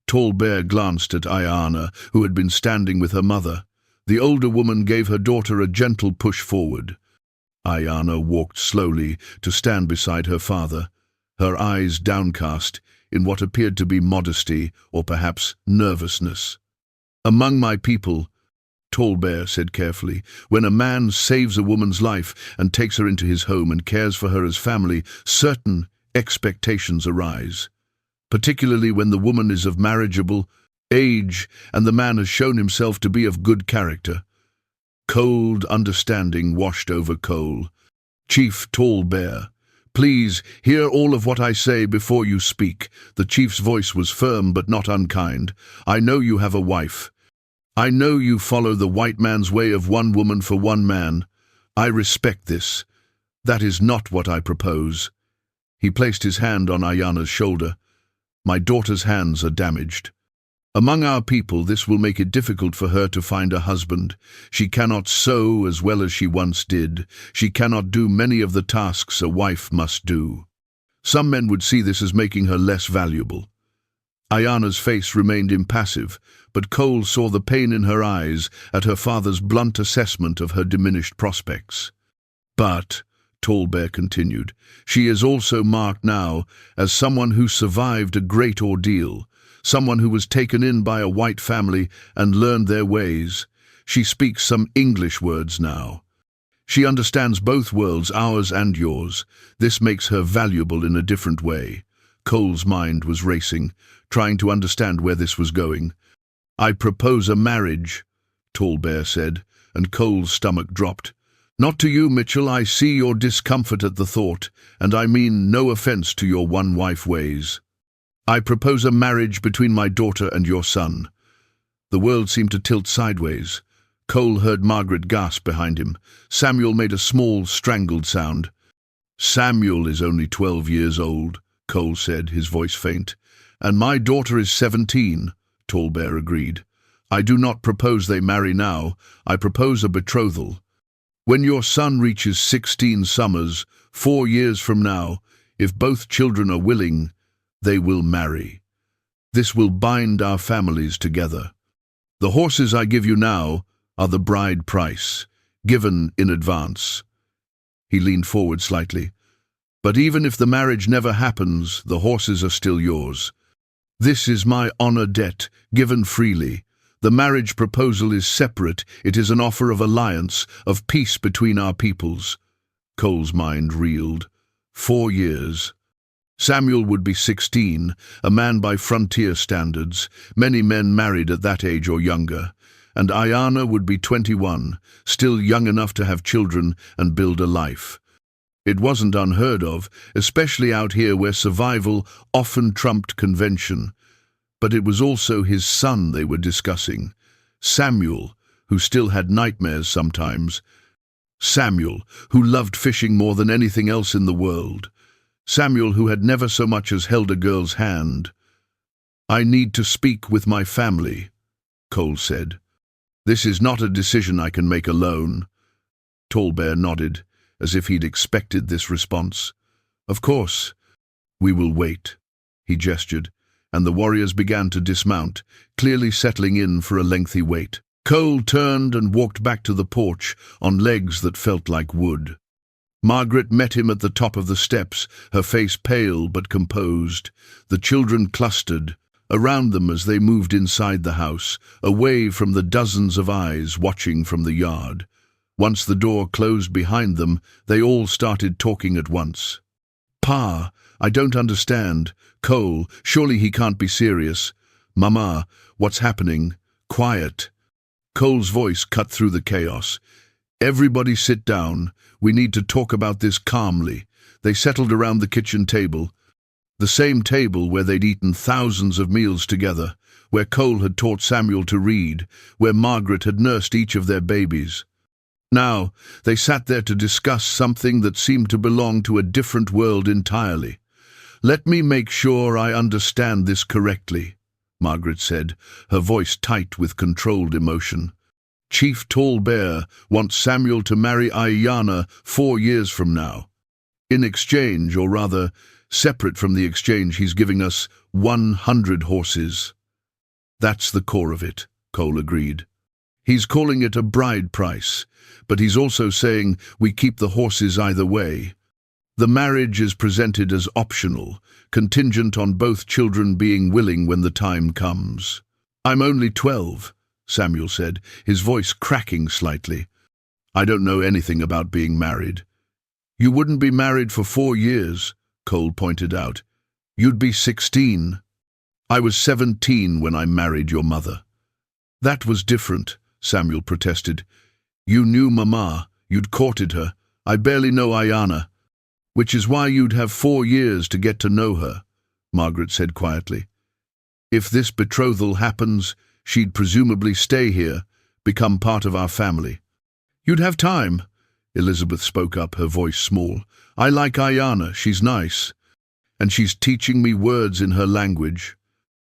Speaker 1: Tall Bear glanced at Ayana, who had been standing with her mother. The older woman gave her daughter a gentle push forward. Ayana walked slowly to stand beside her father, her eyes downcast in what appeared to be modesty or perhaps nervousness. Among my people, Tall Bear said carefully, when a man saves a woman's life and takes her into his home and cares for her as family, certain expectations arise. particularly when the woman is of marriageable age and the man has shown himself to be of good character. Cold understanding washed over Cole. Chief Tall Bear, please hear all of what I say before you speak. The chief's voice was firm but not unkind. I know you have a wife. I know you follow the white man's way of one woman for one man. I respect this. That is not what I propose. He placed his hand on Ayana's shoulder. My daughter's hands are damaged. Among our people, this will make it difficult for her to find a husband. She cannot sew as well as she once did. She cannot do many of the tasks a wife must do. Some men would see this as making her less valuable. Ayana's face remained impassive, but Cole saw the pain in her eyes at her father's blunt assessment of her diminished prospects. But, Tall Bear continued, she is also marked now as someone who survived a great ordeal, someone who was taken in by a white family and learned their ways. She speaks some English words now. She understands both worlds, ours and yours. This makes her valuable in a different way. Cole's mind was racing, trying to understand where this was going. I propose a marriage, Tall Bear said, and Cole's stomach dropped. Not to you, Mitchell. I see your discomfort at the thought, and I mean no offense to your one-wife ways. I propose a marriage between my daughter and your son. The world seemed to tilt sideways. Cole heard Margaret gasp behind him. Samuel made a small, strangled sound. Samuel is only 12 years old, Cole said, his voice faint. And my daughter is 17, Tall Bear agreed. I do not propose they marry now. I propose a betrothal. When your son reaches 16 summers, 4 years from now, if both children are willing, they will marry. This will bind our families together. The horses I give you now are the bride price, given in advance. He leaned forward slightly. But even if the marriage never happens, the horses are still yours. This is my honor debt, given freely. The marriage proposal is separate. It is an offer of alliance, of peace between our peoples. Cole's mind reeled. 4 years. Samuel would be 16, a man by frontier standards, many men married at that age or younger, and Ayana would be 21, still young enough to have children and build a life. It wasn't unheard of, especially out here where survival often trumped convention. But it was also his son they were discussing, Samuel, who still had nightmares sometimes. Samuel, who loved fishing more than anything else in the world. Samuel, who had never so much as held a girl's hand. I need to speak with my family, Cole said. This is not a decision I can make alone. Tall Bear nodded, as if he'd expected this response. Of course. We will wait, he gestured, and the warriors began to dismount, clearly settling in for a lengthy wait. Cole turned and walked back to the porch on legs that felt like wood. Margaret met him at the top of the steps, her face pale but composed. The children clustered around them as they moved inside the house, away from the dozens of eyes watching from the yard. Once the door closed behind them, they all started talking at once. Pa, I don't understand. Cole, surely he can't be serious. Mama, what's happening? Quiet. Cole's voice cut through the chaos. Everybody sit down. We need to talk about this calmly. They settled around the kitchen table, the same table where they'd eaten thousands of meals together, where Cole had taught Samuel to read, where Margaret had nursed each of their babies. Now, they sat there to discuss something that seemed to belong to a different world entirely. Let me make sure I understand this correctly, Margaret said, her voice tight with controlled emotion. Chief Tall Bear wants Samuel to marry Ayana 4 years from now. In exchange, or rather, separate from the exchange, he's giving us 100 horses. That's the core of it, Cole agreed. He's calling it a bride price, but he's also saying we keep the horses either way. The marriage is presented as optional, contingent on both children being willing when the time comes. I'm only 12. Samuel said, his voice cracking slightly. I don't know anything about being married. You wouldn't be married for 4 years, Cole pointed out. You'd be 16. I was 17 when I married your mother. That was different, Samuel protested. You knew Mama, you'd courted her. I barely know Ayana. Which is why you'd have 4 years to get to know her, Margaret said quietly. If this betrothal happens, she'd presumably stay here, become part of our family. You'd have time, Elizabeth spoke up, her voice small. I like Ayana, she's nice. And she's teaching me words in her language.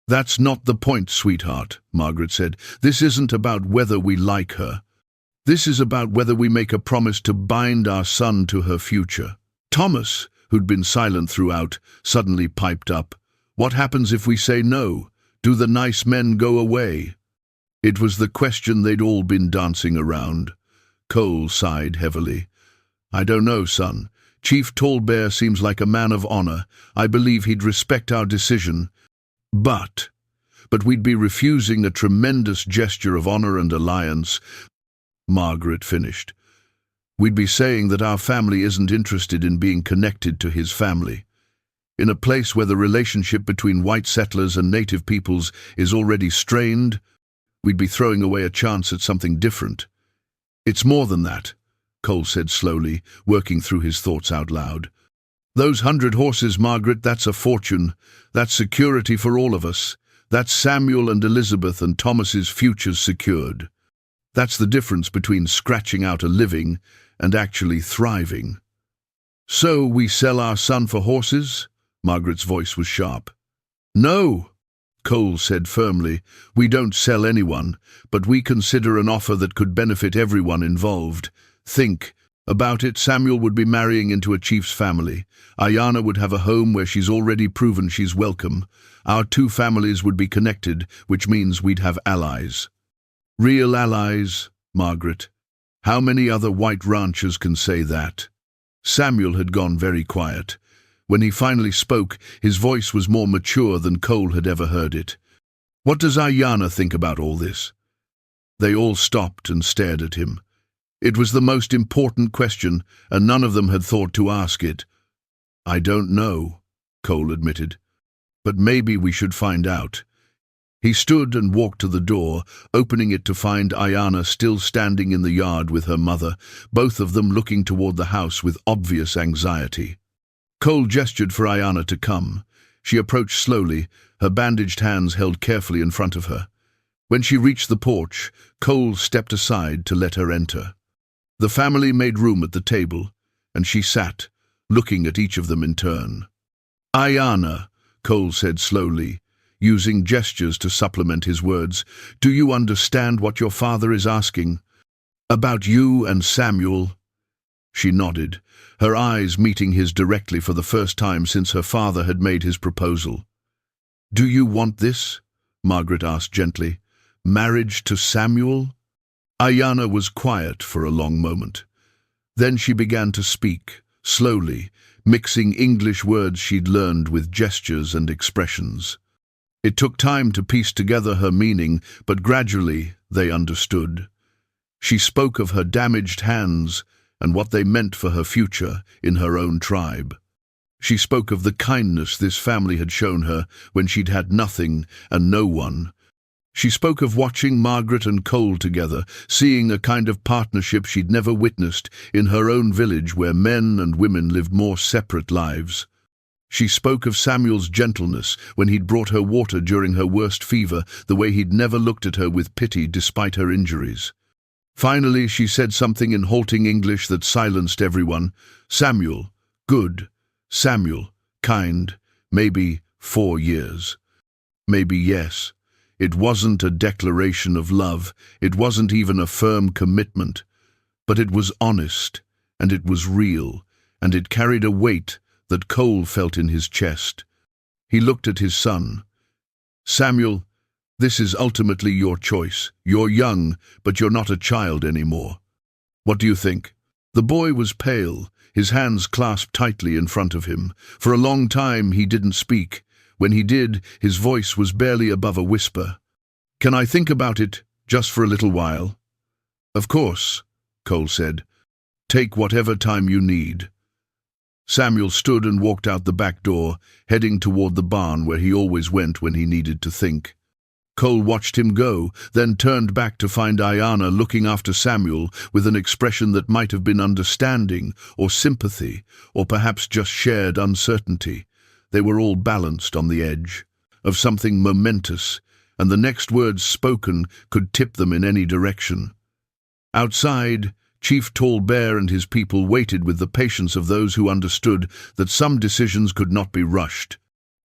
Speaker 1: That's not the point, sweetheart, Margaret said. This isn't about whether we like her. This is about whether we make a promise to bind our son to her future. Thomas, who'd been silent throughout, suddenly piped up. What happens if we say no? Do the nice men go away? It was the question they'd all been dancing around. Cole sighed heavily. I don't know, son. Chief Tallbear seems like a man of honor. I believe he'd respect our decision. But we'd be refusing a tremendous gesture of honor and alliance, Margaret finished. We'd be saying that our family isn't interested in being connected to his family. In a place where the relationship between white settlers and native peoples is already strained, we'd be throwing away a chance at something different. It's more than that, Cole said slowly, working through his thoughts out loud. Those 100 horses, Margaret, that's a fortune. That's security for all of us. That's Samuel and Elizabeth and Thomas's futures secured. That's the difference between scratching out a living and actually thriving. So we sell our son for horses? Margaret's voice was sharp. No, Cole said firmly. We don't sell anyone, but we consider an offer that could benefit everyone involved. Think about it. Samuel would be marrying into a chief's family. Ayana would have a home where she's already proven she's welcome. Our two families would be connected, which means we'd have allies. Real allies, Margaret. How many other white ranchers can say that? Samuel had gone very quiet. When he finally spoke, his voice was more mature than Cole had ever heard it. What does Ayana think about all this? They all stopped and stared at him. It was the most important question, and none of them had thought to ask it. I don't know, Cole admitted. But maybe we should find out. He stood and walked to the door, opening it to find Ayana still standing in the yard with her mother, both of them looking toward the house with obvious anxiety. Cole gestured for Ayana to come. She approached slowly, her bandaged hands held carefully in front of her. When she reached the porch, Cole stepped aside to let her enter. The family made room at the table, and she sat, looking at each of them in turn. Ayana, Cole said slowly, using gestures to supplement his words, do you understand what your father is asking? About you and Samuel? She nodded, her eyes meeting his directly for the first time since her father had made his proposal. Do you want this? Margaret asked gently. Marriage to Samuel? Ayana was quiet for a long moment. Then she began to speak, slowly, mixing English words she'd learned with gestures and expressions. It took time to piece together her meaning, but gradually they understood. She spoke of her damaged hands and what they meant for her future in her own tribe. She spoke of the kindness this family had shown her when she'd had nothing and no one. She spoke of watching Margaret and Cole together, seeing a kind of partnership she'd never witnessed in her own village where men and women lived more separate lives. She spoke of Samuel's gentleness when he'd brought her water during her worst fever, the way he'd never looked at her with pity despite her injuries. Finally, she said something in halting English that silenced everyone. Samuel, good. Samuel, kind. Maybe 4 years. Maybe yes. It wasn't a declaration of love. It wasn't even a firm commitment. But it was honest, and it was real, and it carried a weight that Cole felt in his chest. He looked at his son. Samuel, this is ultimately your choice. You're young, but you're not a child anymore. What do you think? The boy was pale, his hands clasped tightly in front of him. For a long time he didn't speak. When he did, his voice was barely above a whisper. Can I think about it, just for a little while? Of course, Cole said. Take whatever time you need. Samuel stood and walked out the back door, heading toward the barn where he always went when he needed to think. Cole watched him go, then turned back to find Ayanna looking after Samuel with an expression that might have been understanding or sympathy, or perhaps just shared uncertainty. They were all balanced on the edge of something momentous, and the next words spoken could tip them in any direction. Outside, Chief Tall Bear and his people waited with the patience of those who understood that some decisions could not be rushed.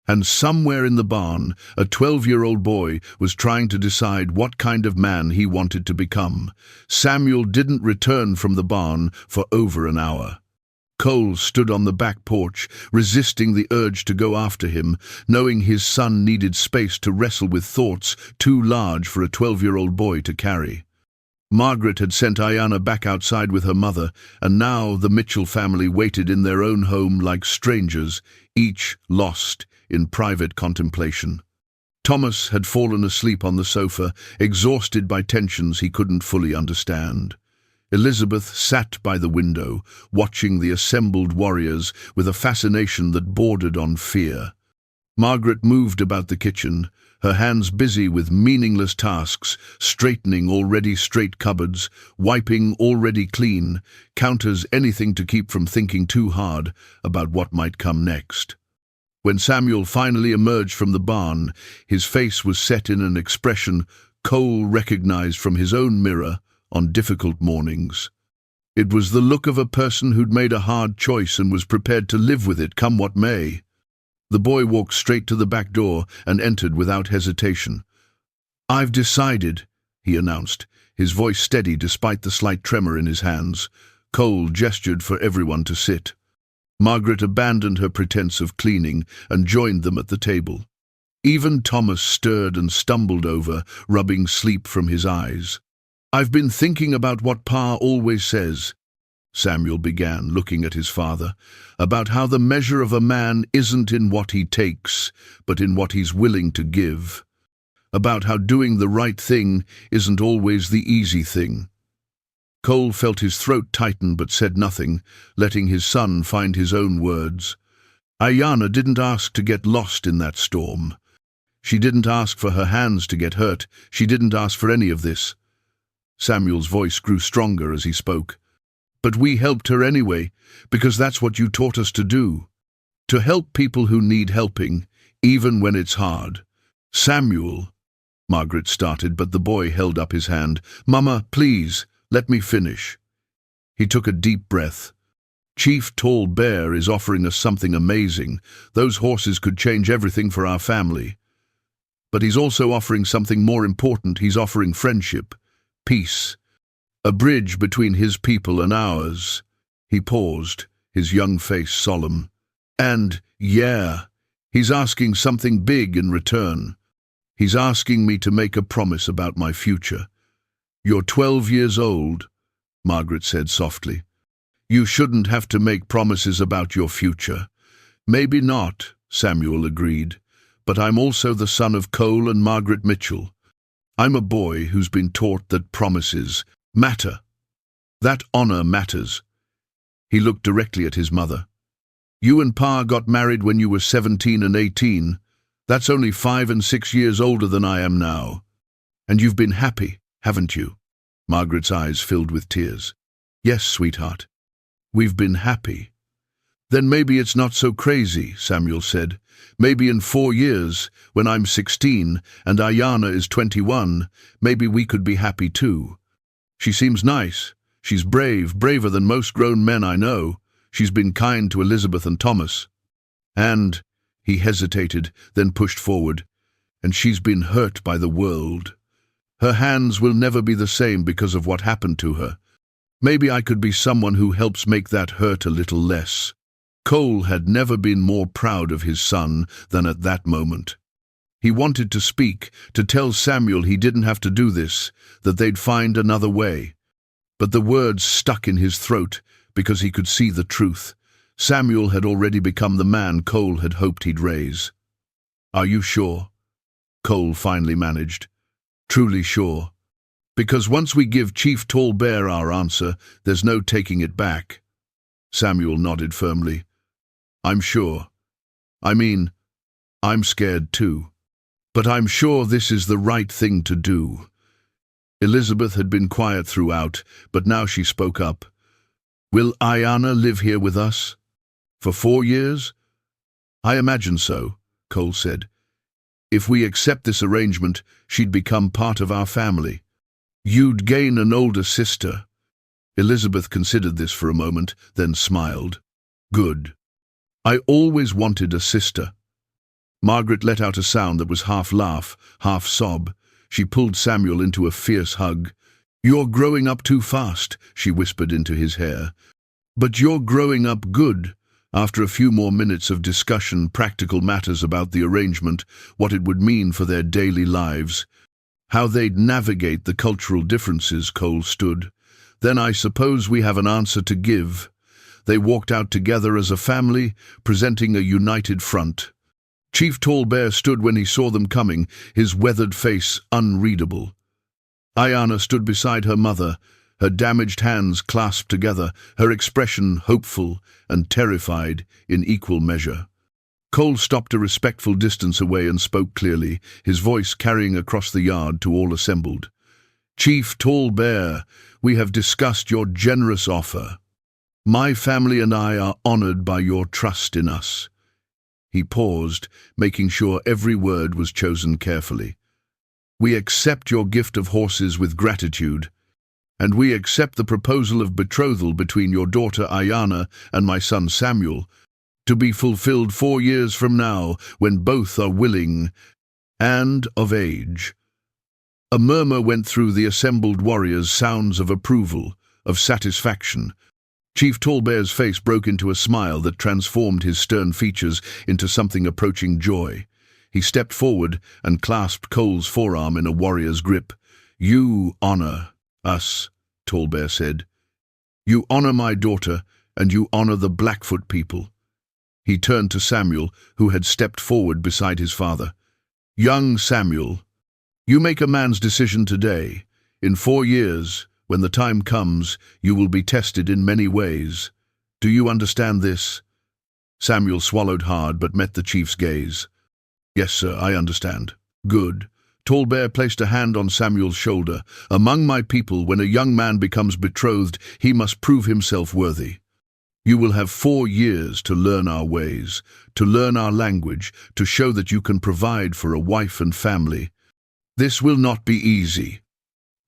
Speaker 1: And somewhere in the barn, a 12-year-old boy was trying to decide what kind of man he wanted to become. Samuel didn't return from the barn for over an hour. Cole stood on the back porch, resisting the urge to go after him, knowing his son needed space to wrestle with thoughts too large for a 12-year-old boy to carry. Margaret had sent Ayanna back outside with her mother, and now the Mitchell family waited in their own home like strangers, each lost in private contemplation. Thomas had fallen asleep on the sofa, exhausted by tensions he couldn't fully understand. Elizabeth sat by the window, watching the assembled warriors with a fascination that bordered on fear. Margaret moved about the kitchen, her hands busy with meaningless tasks, straightening already straight cupboards, wiping already clean, counters anything to keep from thinking too hard about what might come next. When Samuel finally emerged from the barn, his face was set in an expression Cole recognized from his own mirror on difficult mornings. It was the look of a person who'd made a hard choice and was prepared to live with it, come what may. The boy walked straight to the back door and entered without hesitation. "I've decided," he announced, his voice steady despite the slight tremor in his hands. Cole gestured for everyone to sit. Margaret abandoned her pretense of cleaning and joined them at the table. Even Thomas stirred and stumbled over, rubbing sleep from his eyes. "I've been thinking about what Pa always says," Samuel began, looking at his father, "about how the measure of a man isn't in what he takes, but in what he's willing to give. About how doing the right thing isn't always the easy thing." Cole felt his throat tighten but said nothing, letting his son find his own words. Ayanna didn't ask to get lost in that storm. She didn't ask for her hands to get hurt. She didn't ask for any of this. Samuel's voice grew stronger as he spoke. "But we helped her anyway, because that's what you taught us to do. To help people who need helping, even when it's hard." "Samuel," Margaret started, but the boy held up his hand. "Mama, please, let me finish." He took a deep breath. "Chief Tall Bear is offering us something amazing. Those horses could change everything for our family. But he's also offering something more important. He's offering friendship, peace, a bridge between his people and ours." He paused, his young face solemn. "And, yeah, he's asking something big in return. He's asking me to make a promise about my future." "You're 12 years old," Margaret said softly. "You shouldn't have to make promises about your future." "Maybe not," Samuel agreed, "but I'm also the son of Cole and Margaret Mitchell. I'm a boy who's been taught that promises matter. That honor matters." He looked directly at his mother. "You and Pa got married when you were 17 and 18. That's only 5 and 6 years older than I am now. And you've been happy, haven't you?" Margaret's eyes filled with tears. "Yes, sweetheart. We've been happy." "Then maybe it's not so crazy," Samuel said. "Maybe in 4 years, when I'm 16 and Ayanna is 21, maybe we could be happy too. She seems nice. She's brave, braver than most grown men I know. She's been kind to Elizabeth and Thomas. And," he hesitated, then pushed forward, "and she's been hurt by the world. Her hands will never be the same because of what happened to her. Maybe I could be someone who helps make that hurt a little less." Cole had never been more proud of his son than at that moment. He wanted to speak, to tell Samuel he didn't have to do this, that they'd find another way. But the words stuck in his throat because he could see the truth. Samuel had already become the man Cole had hoped he'd raise. "Are you sure?" Cole finally managed. "Truly sure. Because once we give Chief Tall Bear our answer, there's no taking it back." Samuel nodded firmly. I'm sure. I mean, I'm scared too. But I'm sure this is the right thing to do. Elizabeth had been quiet throughout, but now she spoke up. Will Ayana live here with us? For 4 years? I imagine so, Cole said. If we accept this arrangement, she'd become part of our family. You'd gain an older sister. Elizabeth considered this for a moment, then smiled. Good. I always wanted a sister. Margaret let out a sound that was half laugh, half sob. She pulled Samuel into a fierce hug. You're growing up too fast, she whispered into his hair. But you're growing up good. After a few more minutes of discussion, practical matters about the arrangement, what it would mean for their daily lives, how they'd navigate the cultural differences, Cole stood. Then I suppose we have an answer to give. They walked out together as a family, presenting a united front. Chief Tallbear stood when he saw them coming, his weathered face unreadable. Ayana stood beside her mother, her damaged hands clasped together, her expression hopeful and terrified in equal measure. Cole stopped a respectful distance away and spoke clearly, his voice carrying across the yard to all assembled. Chief Tallbear, we have discussed your generous offer. My family and I are honored by your trust in us. He paused, making sure every word was chosen carefully. We accept your gift of horses with gratitude, and we accept the proposal of betrothal between your daughter Ayana and my son Samuel, to be fulfilled 4 years from now, when both are willing and of age. A murmur went through the assembled warriors, sounds of approval, of satisfaction. Chief Tallbear's face broke into a smile that transformed his stern features into something approaching joy. He stepped forward and clasped Cole's forearm in a warrior's grip. You honor us, Tallbear said. You honor my daughter, and you honor the Blackfoot people. He turned to Samuel, who had stepped forward beside his father. Young Samuel, you make a man's decision today. In 4 years, when the time comes, you will be tested in many ways. Do you understand this? Samuel swallowed hard but met the chief's gaze. Yes, sir, I understand. Good. Tallbear placed a hand on Samuel's shoulder. Among my people, when a young man becomes betrothed, he must prove himself worthy. You will have 4 years to learn our ways, to learn our language, to show that you can provide for a wife and family. This will not be easy.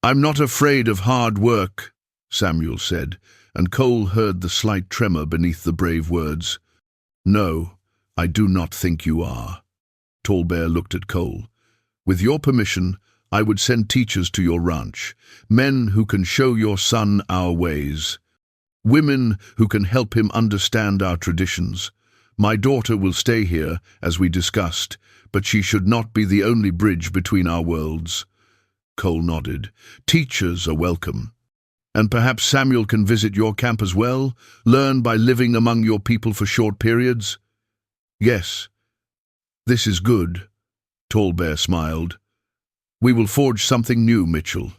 Speaker 1: I'm not afraid of hard work, Samuel said, and Cole heard the slight tremor beneath the brave words. No, I do not think you are. Tallbear looked at Cole. With your permission, I would send teachers to your ranch, men who can show your son our ways, women who can help him understand our traditions. My daughter will stay here, as we discussed, but she should not be the only bridge between our worlds. Cole nodded. Teachers are welcome. And perhaps Samuel can visit your camp as well, learn by living among your people for short periods? Yes. This is good, Tallbear smiled. We will forge something new, Mitchell.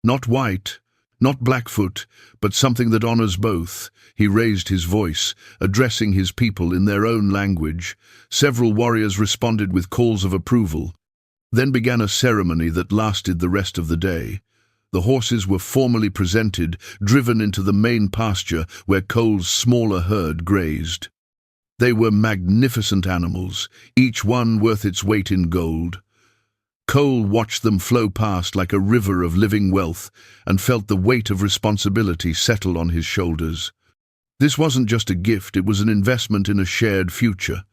Speaker 1: Not white, not Blackfoot, but something that honors both. He raised his voice, addressing his people in their own language. Several warriors responded with calls of approval. Then began a ceremony that lasted the rest of the day. The horses were formally presented, driven into the main pasture where Cole's smaller herd grazed. They were magnificent animals, each one worth its weight in gold. Cole watched them flow past like a river of living wealth and felt the weight of responsibility settle on his shoulders. This wasn't just a gift, it was an investment in a shared future.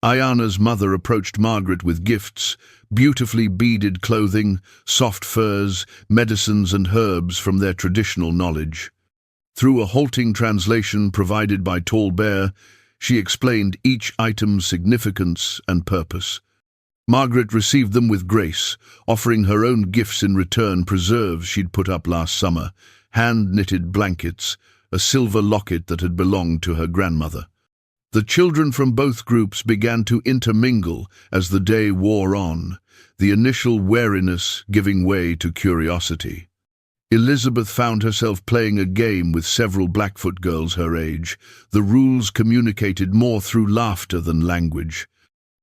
Speaker 1: Ayana's mother approached Margaret with gifts, beautifully beaded clothing, soft furs, medicines and herbs from their traditional knowledge. Through a halting translation provided by Tallbear, she explained each item's significance and purpose. Margaret received them with grace, offering her own gifts in return, preserves she'd put up last summer, hand-knitted blankets, a silver locket that had belonged to her grandmother. The children from both groups began to intermingle as the day wore on, the initial wariness giving way to curiosity. Elizabeth found herself playing a game with several Blackfoot girls her age. The rules communicated more through laughter than language.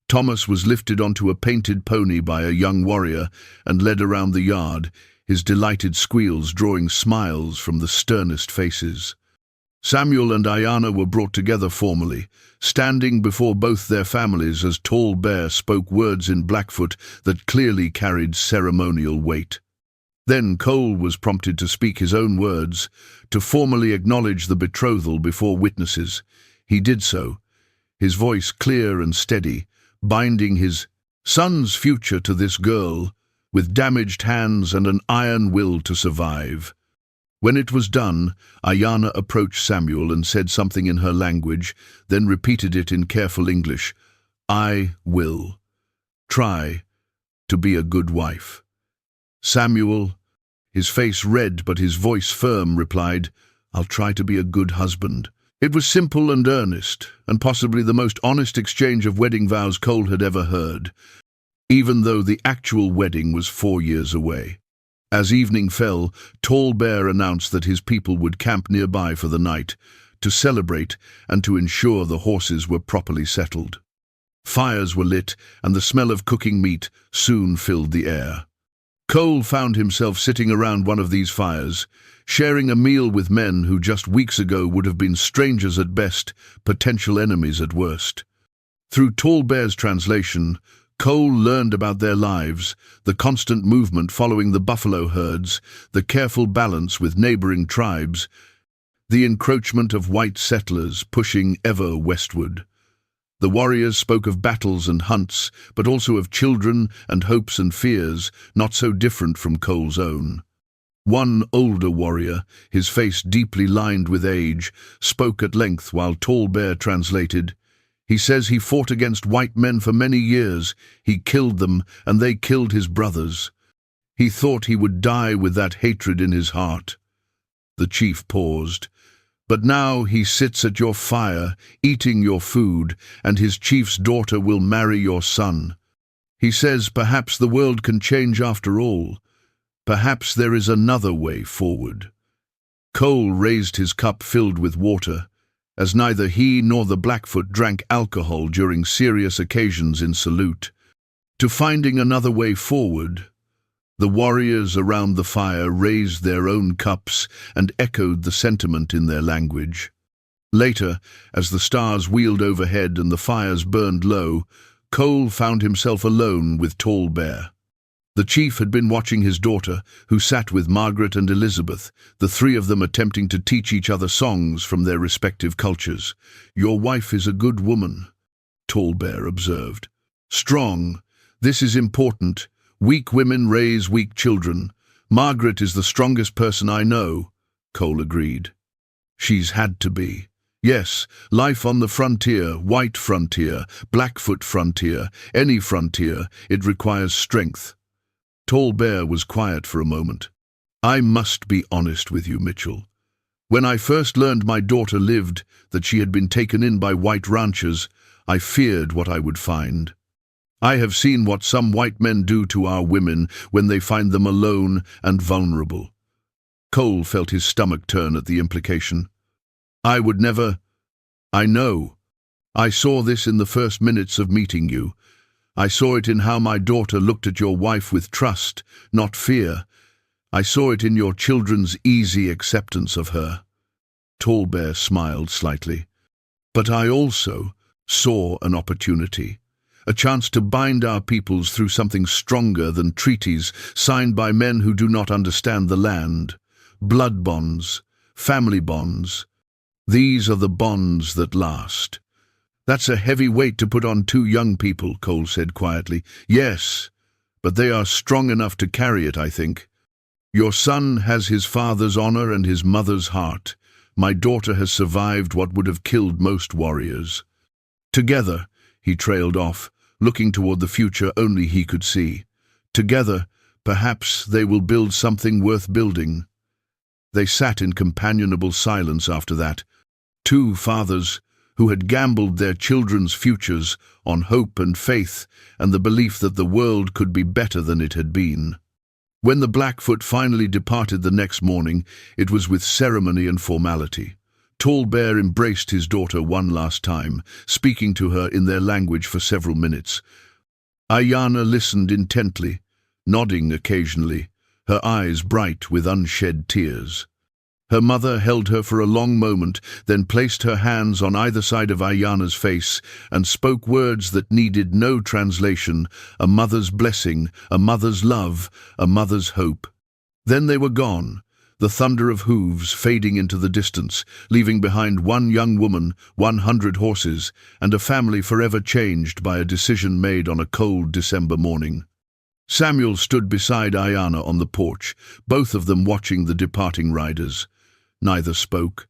Speaker 1: Thomas was lifted onto a painted pony by a young warrior and led around the yard, his delighted squeals drawing smiles from the sternest faces. Samuel and Ayana were brought together formally, standing before both their families as Tall Bear spoke words in Blackfoot that clearly carried ceremonial weight. Then Cole was prompted to speak his own words, to formally acknowledge the betrothal before witnesses. He did so, his voice clear and steady, binding his son's future to this girl, with damaged hands and an iron will to survive. When it was done, Ayana approached Samuel and said something in her language, then repeated it in careful English. "I will try to be a good wife." Samuel, his face red but his voice firm, replied, "I'll try to be a good husband." It was simple and earnest, and possibly the most honest exchange of wedding vows Cole had ever heard, even though the actual wedding was 4 years away. As evening fell, Tall Bear announced that his people would camp nearby for the night, to celebrate and to ensure the horses were properly settled. Fires were lit, and the smell of cooking meat soon filled the air. Cole found himself sitting around one of these fires, sharing a meal with men who just weeks ago would have been strangers at best, potential enemies at worst. Through Tall Bear's translation, Cole learned about their lives, the constant movement following the buffalo herds, the careful balance with neighboring tribes, the encroachment of white settlers pushing ever westward. The warriors spoke of battles and hunts, but also of children and hopes and fears, not so different from Cole's own. One older warrior, his face deeply lined with age, spoke at length while Tall Bear translated. He says he fought against white men for many years. He killed them, and they killed his brothers. He thought he would die with that hatred in his heart. The chief paused. But now he sits at your fire, eating your food, and his chief's daughter will marry your son. He says perhaps the world can change after all. Perhaps there is another way forward. Cole raised his cup filled with water, as neither he nor the Blackfoot drank alcohol during serious occasions in salute. To finding another way forward, the warriors around the fire raised their own cups and echoed the sentiment in their language. Later, as the stars wheeled overhead and the fires burned low, Cole found himself alone with Tall Bear. The chief had been watching his daughter, who sat with Margaret and Elizabeth, the three of them attempting to teach each other songs from their respective cultures. "Your wife is a good woman," Tall Bear observed. "Strong. This is important. Weak women raise weak children. Margaret is the strongest person I know," Cole agreed. "She's had to be. Yes, life on the frontier, white frontier, Blackfoot frontier, any frontier, it requires strength." Tall Bear was quiet for a moment. "I must be honest with you, Mitchell. When I first learned my daughter lived, that she had been taken in by white ranchers, I feared what I would find. I have seen what some white men do to our women when they find them alone and vulnerable." Cole felt his stomach turn at the implication. "I would never—" "I know. I saw this in the first minutes of meeting you. I saw it in how my daughter looked at your wife with trust, not fear. I saw it in your children's easy acceptance of her." Tall Bear smiled slightly. "But I also saw an opportunity. A chance to bind our peoples through something stronger than treaties signed by men who do not understand the land. Blood bonds, family bonds. These are the bonds that last." "That's a heavy weight to put on two young people," Cole said quietly. "Yes, but they are strong enough to carry it, I think. Your son has his father's honor and his mother's heart. My daughter has survived what would have killed most warriors." Together, he trailed off, looking toward the future only he could see. Together, perhaps they will build something worth building. They sat in companionable silence after that. Two fathers who had gambled their children's futures on hope and faith and the belief that the world could be better than it had been. When the Blackfoot finally departed the next morning, it was with ceremony and formality. Tall Bear embraced his daughter one last time, speaking to her in their language for several minutes. Ayana listened intently, nodding occasionally, her eyes bright with unshed tears. Her mother held her for a long moment, then placed her hands on either side of Ayana's face and spoke words that needed no translation: a mother's blessing, a mother's love, a mother's hope. Then they were gone, the thunder of hooves fading into the distance, leaving behind one young woman, 100 horses, and a family forever changed by a decision made on a cold December morning. Samuel stood beside Ayana on the porch, both of them watching the departing riders. Neither spoke.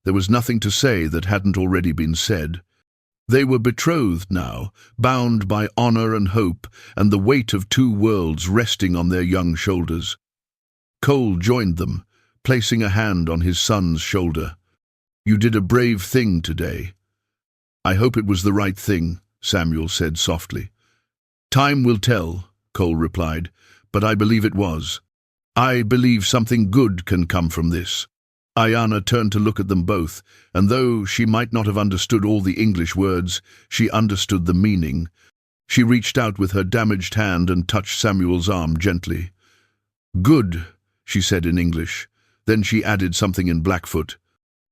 Speaker 1: There was nothing to say that hadn't already been said. They were betrothed now, bound by honor and hope, and the weight of two worlds resting on their young shoulders. Cole joined them, placing a hand on his son's shoulder. "You did a brave thing today." "I hope it was the right thing," Samuel said softly. "Time will tell," Cole replied, "but I believe it was. I believe something good can come from this." Ayana turned to look at them both, and though she might not have understood all the English words, she understood the meaning. She reached out with her damaged hand and touched Samuel's arm gently. "Good," she said in English. Then she added something in Blackfoot.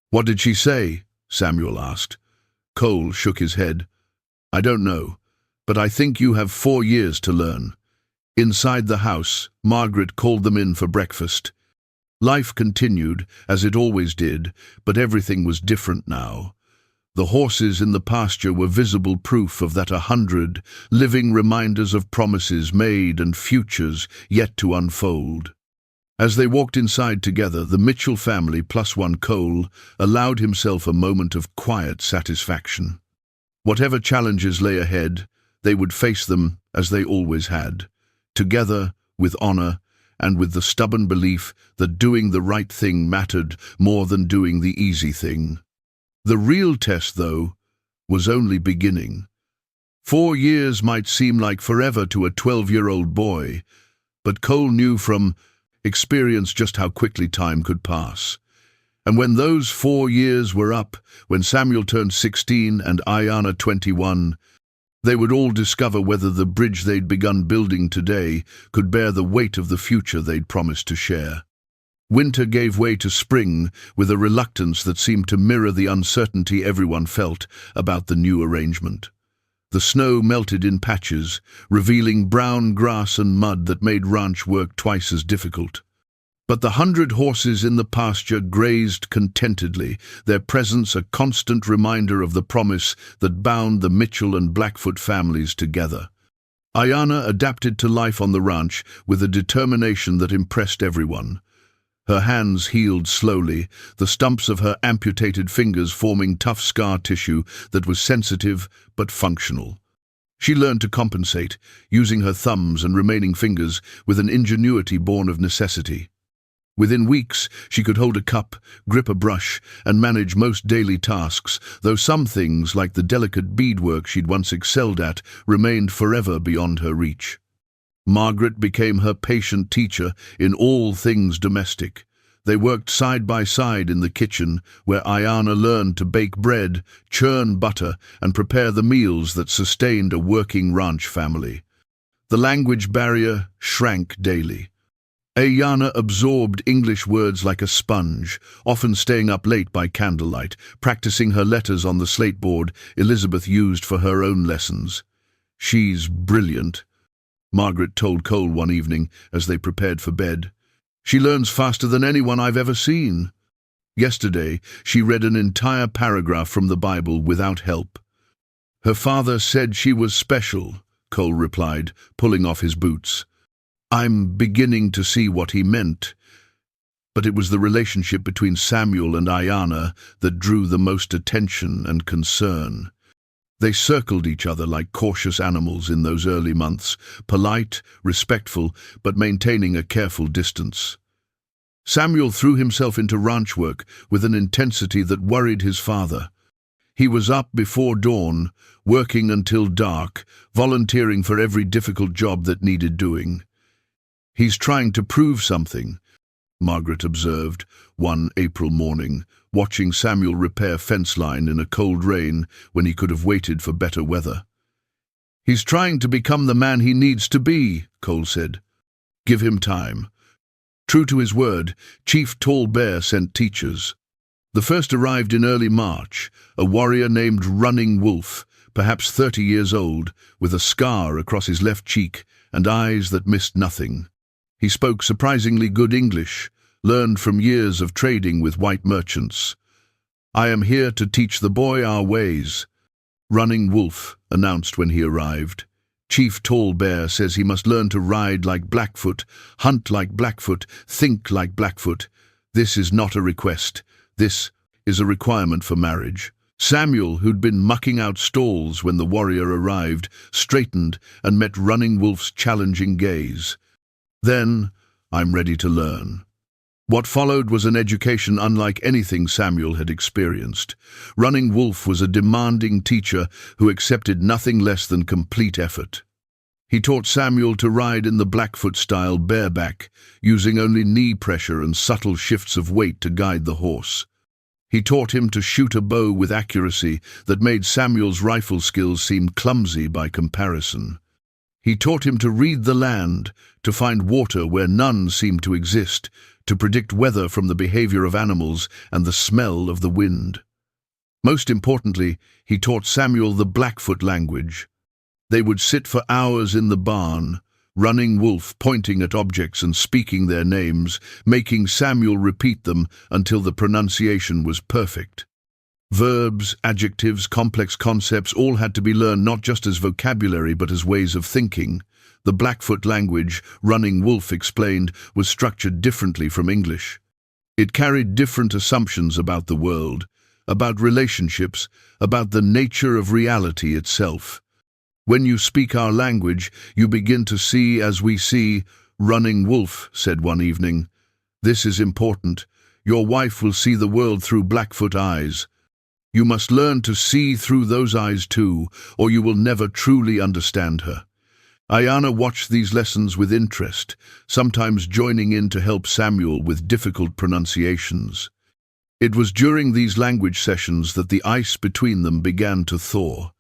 Speaker 1: "What did she say?" Samuel asked. Cole shook his head. "I don't know, but I think you have 4 years to learn." Inside the house, Margaret called them in for breakfast. Life continued, as it always did, but everything was different now. The horses in the pasture were visible proof of that 100, living reminders of promises made and futures yet to unfold. As they walked inside together, the Mitchell family plus one Cole allowed himself a moment of quiet satisfaction. Whatever challenges lay ahead, they would face them as they always had, together, with honor, and with the stubborn belief that doing the right thing mattered more than doing the easy thing. The real test, though, was only beginning. 4 years might seem like forever to a 12-year-old boy, but Cole knew from experience just how quickly time could pass. And when those 4 years were up, when Samuel turned 16 and Ayana 21, they would all discover whether the bridge they'd begun building today could bear the weight of the future they'd promised to share. Winter gave way to spring with a reluctance that seemed to mirror the uncertainty everyone felt about the new arrangement. The snow melted in patches, revealing brown grass and mud that made ranch work twice as difficult. But the 100 horses in the pasture grazed contentedly, their presence a constant reminder of the promise that bound the Mitchell and Blackfoot families together. Ayana adapted to life on the ranch with a determination that impressed everyone. Her hands healed slowly, the stumps of her amputated fingers forming tough scar tissue that was sensitive but functional. She learned to compensate, using her thumbs and remaining fingers with an ingenuity born of necessity. Within weeks, she could hold a cup, grip a brush, and manage most daily tasks, though some things, like the delicate beadwork she'd once excelled at, remained forever beyond her reach. Margaret became her patient teacher in all things domestic. They worked side by side in the kitchen, where Ayana learned to bake bread, churn butter, and prepare the meals that sustained a working ranch family. The language barrier shrank daily. Ayana absorbed English words like a sponge, often staying up late by candlelight, practicing her letters on the slateboard Elizabeth used for her own lessons. "She's brilliant," Margaret told Cole one evening as they prepared for bed. "She learns faster than anyone I've ever seen." Yesterday, she read an entire paragraph from the Bible without help. "Her father said she was special," Cole replied, pulling off his boots. "I'm beginning to see what he meant." But it was the relationship between Samuel and Ayana that drew the most attention and concern. They circled each other like cautious animals in those early months, polite, respectful, but maintaining a careful distance. Samuel threw himself into ranch work with an intensity that worried his father. He was up before dawn, working until dark, volunteering for every difficult job that needed doing. "He's trying to prove something," Margaret observed one April morning, watching Samuel repair fence line in a cold rain when he could have waited for better weather. "He's trying to become the man he needs to be," Cole said. "Give him time." True to his word, Chief Tall Bear sent teachers. The first arrived in early March, a warrior named Running Wolf, perhaps 30 years old, with a scar across his left cheek and eyes that missed nothing. He spoke surprisingly good English, learned from years of trading with white merchants. "I am here to teach the boy our ways," Running Wolf announced when he arrived. "Chief Tall Bear says he must learn to ride like Blackfoot, hunt like Blackfoot, think like Blackfoot. This is not a request. This is a requirement for marriage." Samuel, who'd been mucking out stalls when the warrior arrived, straightened and met Running Wolf's challenging gaze. "Then, I'm ready to learn." What followed was an education unlike anything Samuel had experienced. Running Wolf was a demanding teacher who accepted nothing less than complete effort. He taught Samuel to ride in the Blackfoot style bareback, using only knee pressure and subtle shifts of weight to guide the horse. He taught him to shoot a bow with accuracy that made Samuel's rifle skills seem clumsy by comparison. He taught him to read the land, to find water where none seemed to exist, to predict weather from the behavior of animals and the smell of the wind. Most importantly, he taught Samuel the Blackfoot language. They would sit for hours in the barn, Running Wolf pointing at objects and speaking their names, making Samuel repeat them until the pronunciation was perfect. Verbs, adjectives, complex concepts all had to be learned not just as vocabulary but as ways of thinking. The Blackfoot language, Running Wolf explained, was structured differently from English. It carried different assumptions about the world, about relationships, about the nature of reality itself. "When you speak our language, you begin to see as we see," Running Wolf said one evening. "This is important. Your wife will see the world through Blackfoot eyes. You must learn to see through those eyes too, or you will never truly understand her." Ayana watched these lessons with interest, sometimes joining in to help Samuel with difficult pronunciations. It was during these language sessions that the ice between them began to thaw.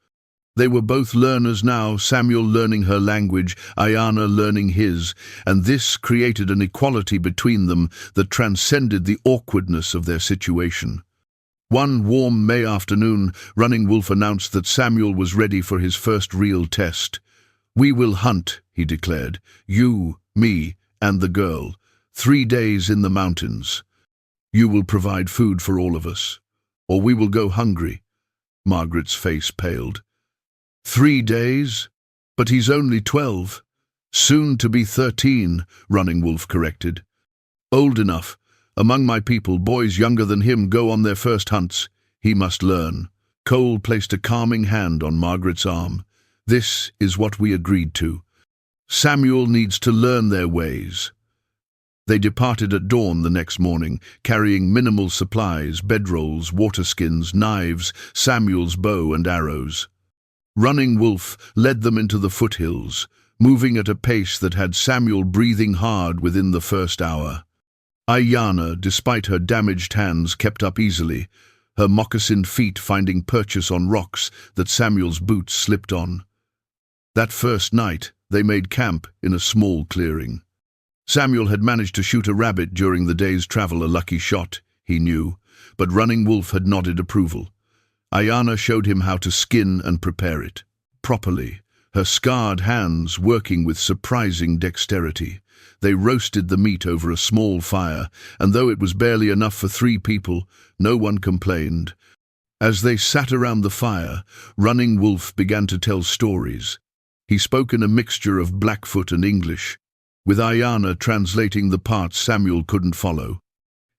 Speaker 1: They were both learners now, Samuel learning her language, Ayana learning his, and this created an equality between them that transcended the awkwardness of their situation. One warm May afternoon, Running Wolf announced that Samuel was ready for his first real test. "We will hunt," he declared, "you, me, and the girl. 3 days in the mountains. You will provide food for all of us, or we will go hungry." Margaret's face paled. 3 days? But he's only 12. Soon to be 13, Running Wolf corrected. "Old enough. Among my people, boys younger than him go on their first hunts. He must learn." Cole placed a calming hand on Margaret's arm. "This is what we agreed to. Samuel needs to learn their ways." They departed at dawn the next morning, carrying minimal supplies, bedrolls, water skins, knives, Samuel's bow and arrows. Running Wolf led them into the foothills, moving at a pace that had Samuel breathing hard within the first hour. Ayana, despite her damaged hands, kept up easily, her moccasined feet finding purchase on rocks that Samuel's boots slipped on. That first night, they made camp in a small clearing. Samuel had managed to shoot a rabbit during the day's travel, a lucky shot, he knew, but Running Wolf had nodded approval. Ayana showed him how to skin and prepare it properly, her scarred hands working with surprising dexterity. They roasted the meat over a small fire, and though it was barely enough for 3 people, no one complained. As they sat around the fire, Running Wolf began to tell stories. He spoke in a mixture of Blackfoot and English, with Ayana translating the parts Samuel couldn't follow.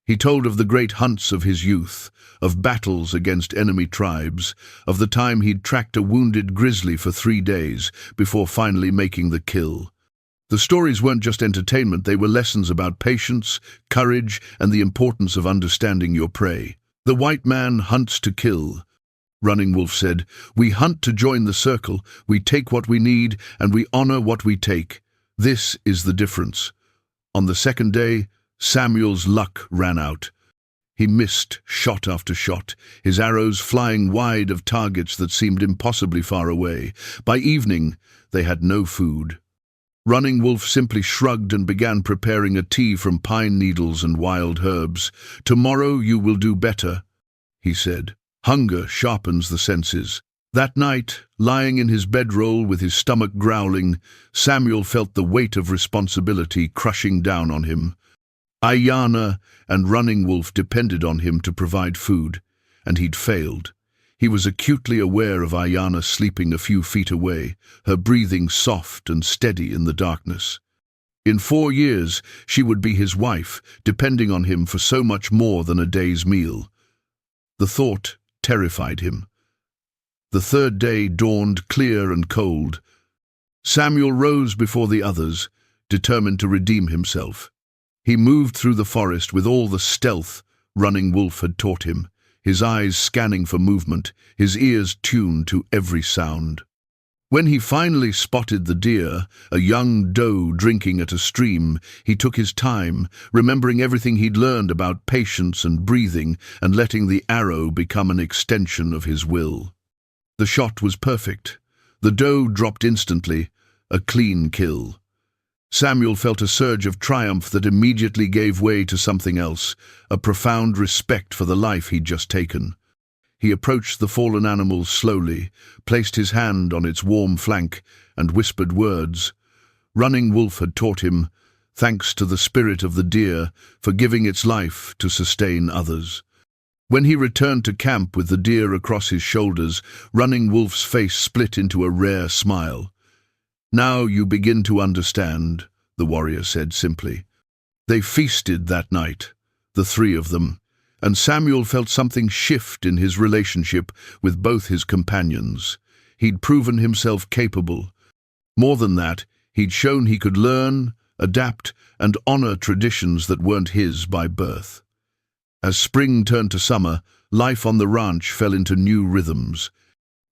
Speaker 1: He told of the great hunts of his youth, of battles against enemy tribes, of the time he'd tracked a wounded grizzly for 3 days before finally making the kill. The stories weren't just entertainment, they were lessons about patience, courage, and the importance of understanding your prey. "The white man hunts to kill," Running Wolf said. "We hunt to join the circle, we take what we need, and we honor what we take. This is the difference. On the second day, Samuel's luck ran out. He missed shot after shot, his arrows flying wide of targets that seemed impossibly far away. By evening, they had no food. Running Wolf simply shrugged and began preparing a tea from pine needles and wild herbs. "Tomorrow you will do better," he said. "Hunger sharpens the senses." That night, lying in his bedroll with his stomach growling, Samuel felt the weight of responsibility crushing down on him. Ayanna and Running Wolf depended on him to provide food, and he'd failed. He was acutely aware of Ayanna sleeping a few feet away, her breathing soft and steady in the darkness. In 4 years, she would be his wife, depending on him for so much more than a day's meal. The thought terrified him. The third day dawned clear and cold. Samuel rose before the others, determined to redeem himself. He moved through the forest with all the stealth Running Wolf had taught him, his eyes scanning for movement, his ears tuned to every sound. When he finally spotted the deer, a young doe drinking at a stream, he took his time, remembering everything he'd learned about patience and breathing and letting the arrow become an extension of his will. The shot was perfect. The doe dropped instantly, a clean kill. Samuel felt a surge of triumph that immediately gave way to something else, a profound respect for the life he'd just taken. He approached the fallen animal slowly, placed his hand on its warm flank, and whispered words. Running Wolf had taught him, thanks to the spirit of the deer, for giving its life to sustain others. When he returned to camp with the deer across his shoulders, Running Wolf's face split into a rare smile. "Now you begin to understand," the warrior said simply. They feasted that night, the 3 of them, and Samuel felt something shift in his relationship with both his companions. He'd proven himself capable. More than that, he'd shown he could learn, adapt, and honor traditions that weren't his by birth. As spring turned to summer, life on the ranch fell into new rhythms.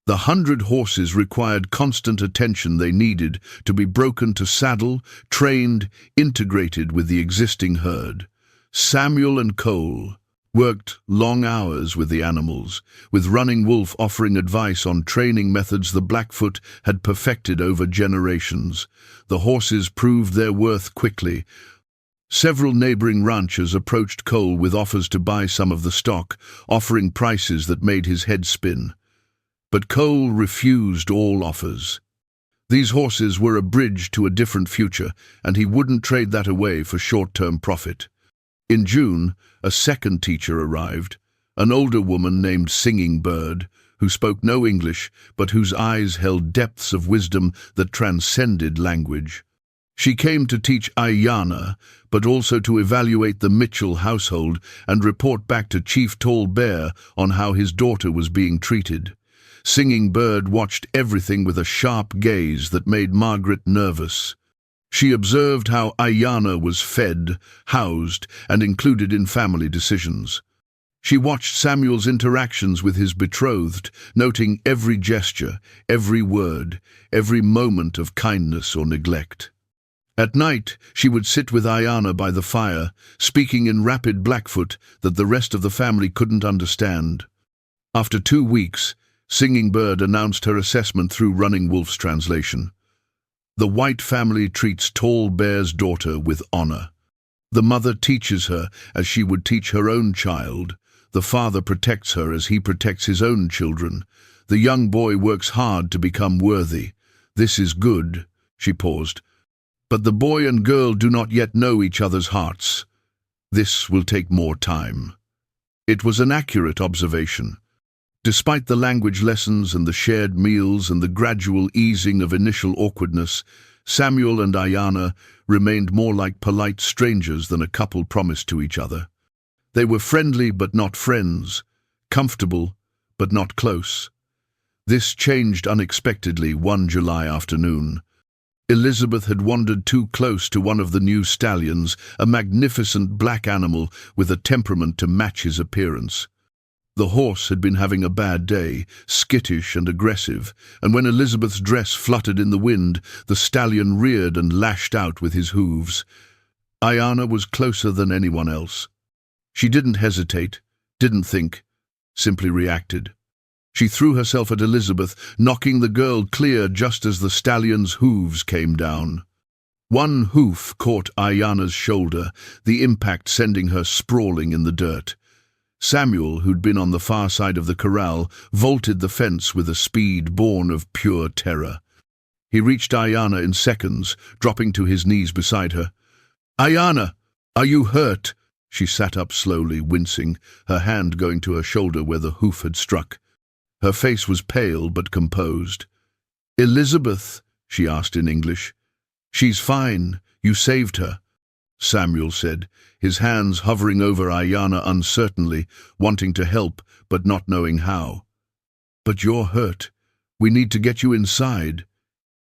Speaker 1: The 100 horses required constant attention they needed to be broken to saddle, trained, integrated with the existing herd. Samuel and Cole worked long hours with the animals, with Running Wolf offering advice on training methods the Blackfoot had perfected over generations. The horses proved their worth quickly. Several neighboring ranchers approached Cole with offers to buy some of the stock, offering prices that made his head spin. But Cole refused all offers. These horses were a bridge to a different future, and he wouldn't trade that away for short-term profit. In June, a second teacher arrived, an older woman named Singing Bird, who spoke no English, but whose eyes held depths of wisdom that transcended language. She came to teach Ayanna, but also to evaluate the Mitchell household and report back to Chief Tall Bear on how his daughter was being treated. Singing Bird watched everything with a sharp gaze that made Margaret nervous. She observed how Ayanna was fed, housed, and included in family decisions. She watched Samuel's interactions with his betrothed, noting every gesture, every word, every moment of kindness or neglect. At night, she would sit with Ayanna by the fire, speaking in rapid Blackfoot that the rest of the family couldn't understand. After 2 weeks, Singing Bird announced her assessment through Running Wolf's translation. The white family treats Tall Bear's daughter with honor. The mother teaches her as she would teach her own child. The father protects her as he protects his own children. The young boy works hard to become worthy. This is good, she paused. But the boy and girl do not yet know each other's hearts. This will take more time. It was an accurate observation. Despite the language lessons and the shared meals and the gradual easing of initial awkwardness, Samuel and Ayanna remained more like polite strangers than a couple promised to each other. They were friendly but not friends, comfortable but not close. This changed unexpectedly one July afternoon. Elizabeth had wandered too close to one of the new stallions, a magnificent black animal with a temperament to match his appearance. The horse had been having a bad day, skittish and aggressive, and when Elizabeth's dress fluttered in the wind, the stallion reared and lashed out with his hooves. Ayana was closer than anyone else. She didn't hesitate, didn't think, simply reacted. She threw herself at Elizabeth, knocking the girl clear just as the stallion's hooves came down. One hoof caught Ayana's shoulder, the impact sending her sprawling in the dirt. Samuel, who'd been on the far side of the corral, vaulted the fence with a speed born of pure terror. He reached Ayana in seconds, dropping to his knees beside her. "Ayana, are you hurt?" She sat up slowly, wincing, her hand going to her shoulder where the hoof had struck. Her face was pale but composed. "Elizabeth?" she asked in English. "She's fine. You saved her," Samuel said, his hands hovering over Ayana uncertainly, wanting to help but not knowing how. "But you're hurt. We need to get you inside."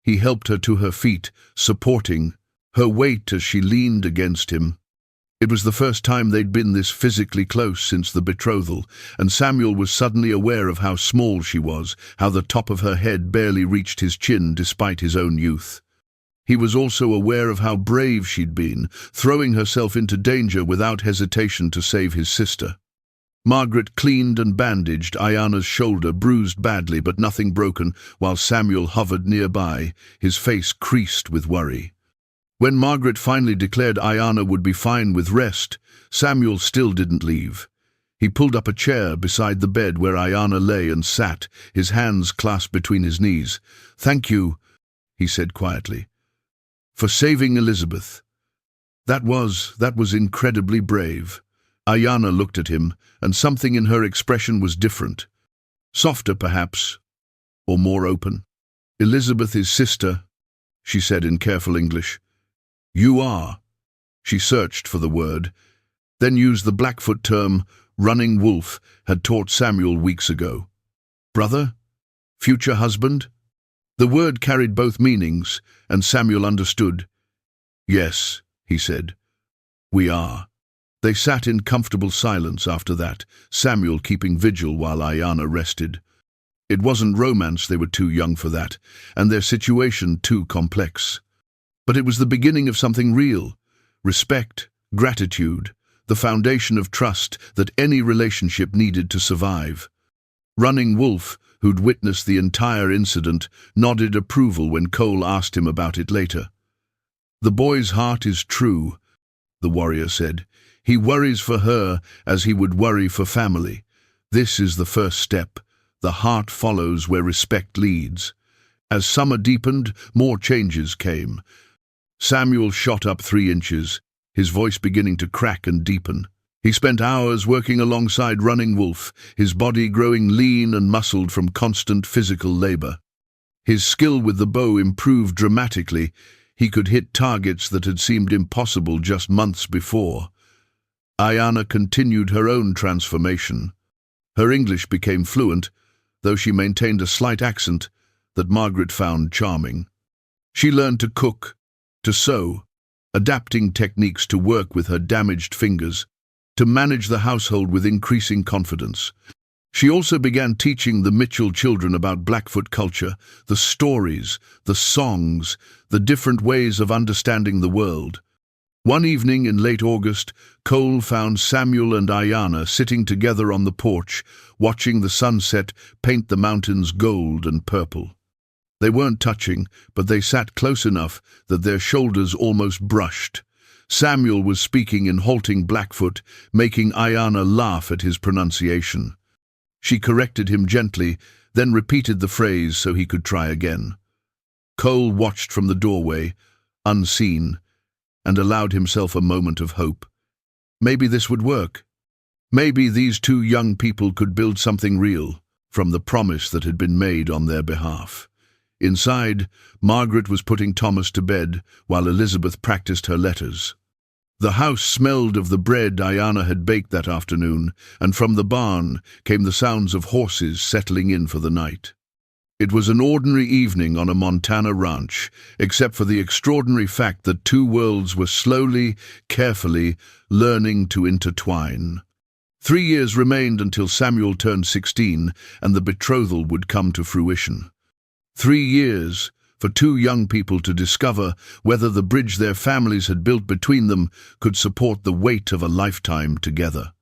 Speaker 1: He helped her to her feet, supporting her weight as she leaned against him. It was the first time they'd been this physically close since the betrothal, and Samuel was suddenly aware of how small she was, how the top of her head barely reached his chin despite his own youth. He was also aware of how brave she'd been, throwing herself into danger without hesitation to save his sister. Margaret cleaned and bandaged Ayana's shoulder, bruised badly but nothing broken, while Samuel hovered nearby, his face creased with worry. When Margaret finally declared Ayana would be fine with rest, Samuel still didn't leave. He pulled up a chair beside the bed where Ayana lay and sat, his hands clasped between his knees. "Thank you," he said quietly, "for saving Elizabeth. That was incredibly brave." Ayana looked at him, and something in her expression was different. Softer, perhaps, or more open. "Elizabeth is sister," she said in careful English. "You are." She searched for the word, then used the Blackfoot term running wolf had taught Samuel weeks ago. Brother? Future husband? The word carried both meanings, and Samuel understood. "Yes," he said, "we are." They sat in comfortable silence after that, Samuel keeping vigil while Ayana rested. It wasn't romance, they were too young for that, and their situation too complex. But it was the beginning of something real. Respect, gratitude, the foundation of trust that any relationship needed to survive. Running Wolf, who'd witnessed the entire incident, nodded approval when Cole asked him about it later. "The boy's heart is true," the warrior said. "He worries for her as he would worry for family. This is the first step. The heart follows where respect leads." As summer deepened, more changes came. Samuel shot up 3 inches, his voice beginning to crack and deepen. He spent hours working alongside Running Wolf, his body growing lean and muscled from constant physical labor. His skill with the bow improved dramatically. He could hit targets that had seemed impossible just months before. Ayana continued her own transformation. Her English became fluent, though she maintained a slight accent that Margaret found charming. She learned to cook, to sew, adapting techniques to work with her damaged fingers, to manage the household with increasing confidence. She also began teaching the Mitchell children about Blackfoot culture, the stories, the songs, the different ways of understanding the world. One evening in late August, Cole found Samuel and Ayana sitting together on the porch, watching the sunset paint the mountains gold and purple. They weren't touching, but they sat close enough that their shoulders almost brushed. Samuel was speaking in halting Blackfoot, making Ayana laugh at his pronunciation. She corrected him gently, then repeated the phrase so he could try again. Cole watched from the doorway, unseen, and allowed himself a moment of hope. Maybe this would work. Maybe these 2 young people could build something real from the promise that had been made on their behalf. Inside, Margaret was putting Thomas to bed while Elizabeth practiced her letters. The house smelled of the bread Ayana had baked that afternoon, and from the barn came the sounds of horses settling in for the night. It was an ordinary evening on a Montana ranch, except for the extraordinary fact that 2 worlds were slowly, carefully learning to intertwine. 3 years remained until Samuel turned 16 and the betrothal would come to fruition. 3 years, for two young people to discover whether the bridge their families had built between them could support the weight of a lifetime together.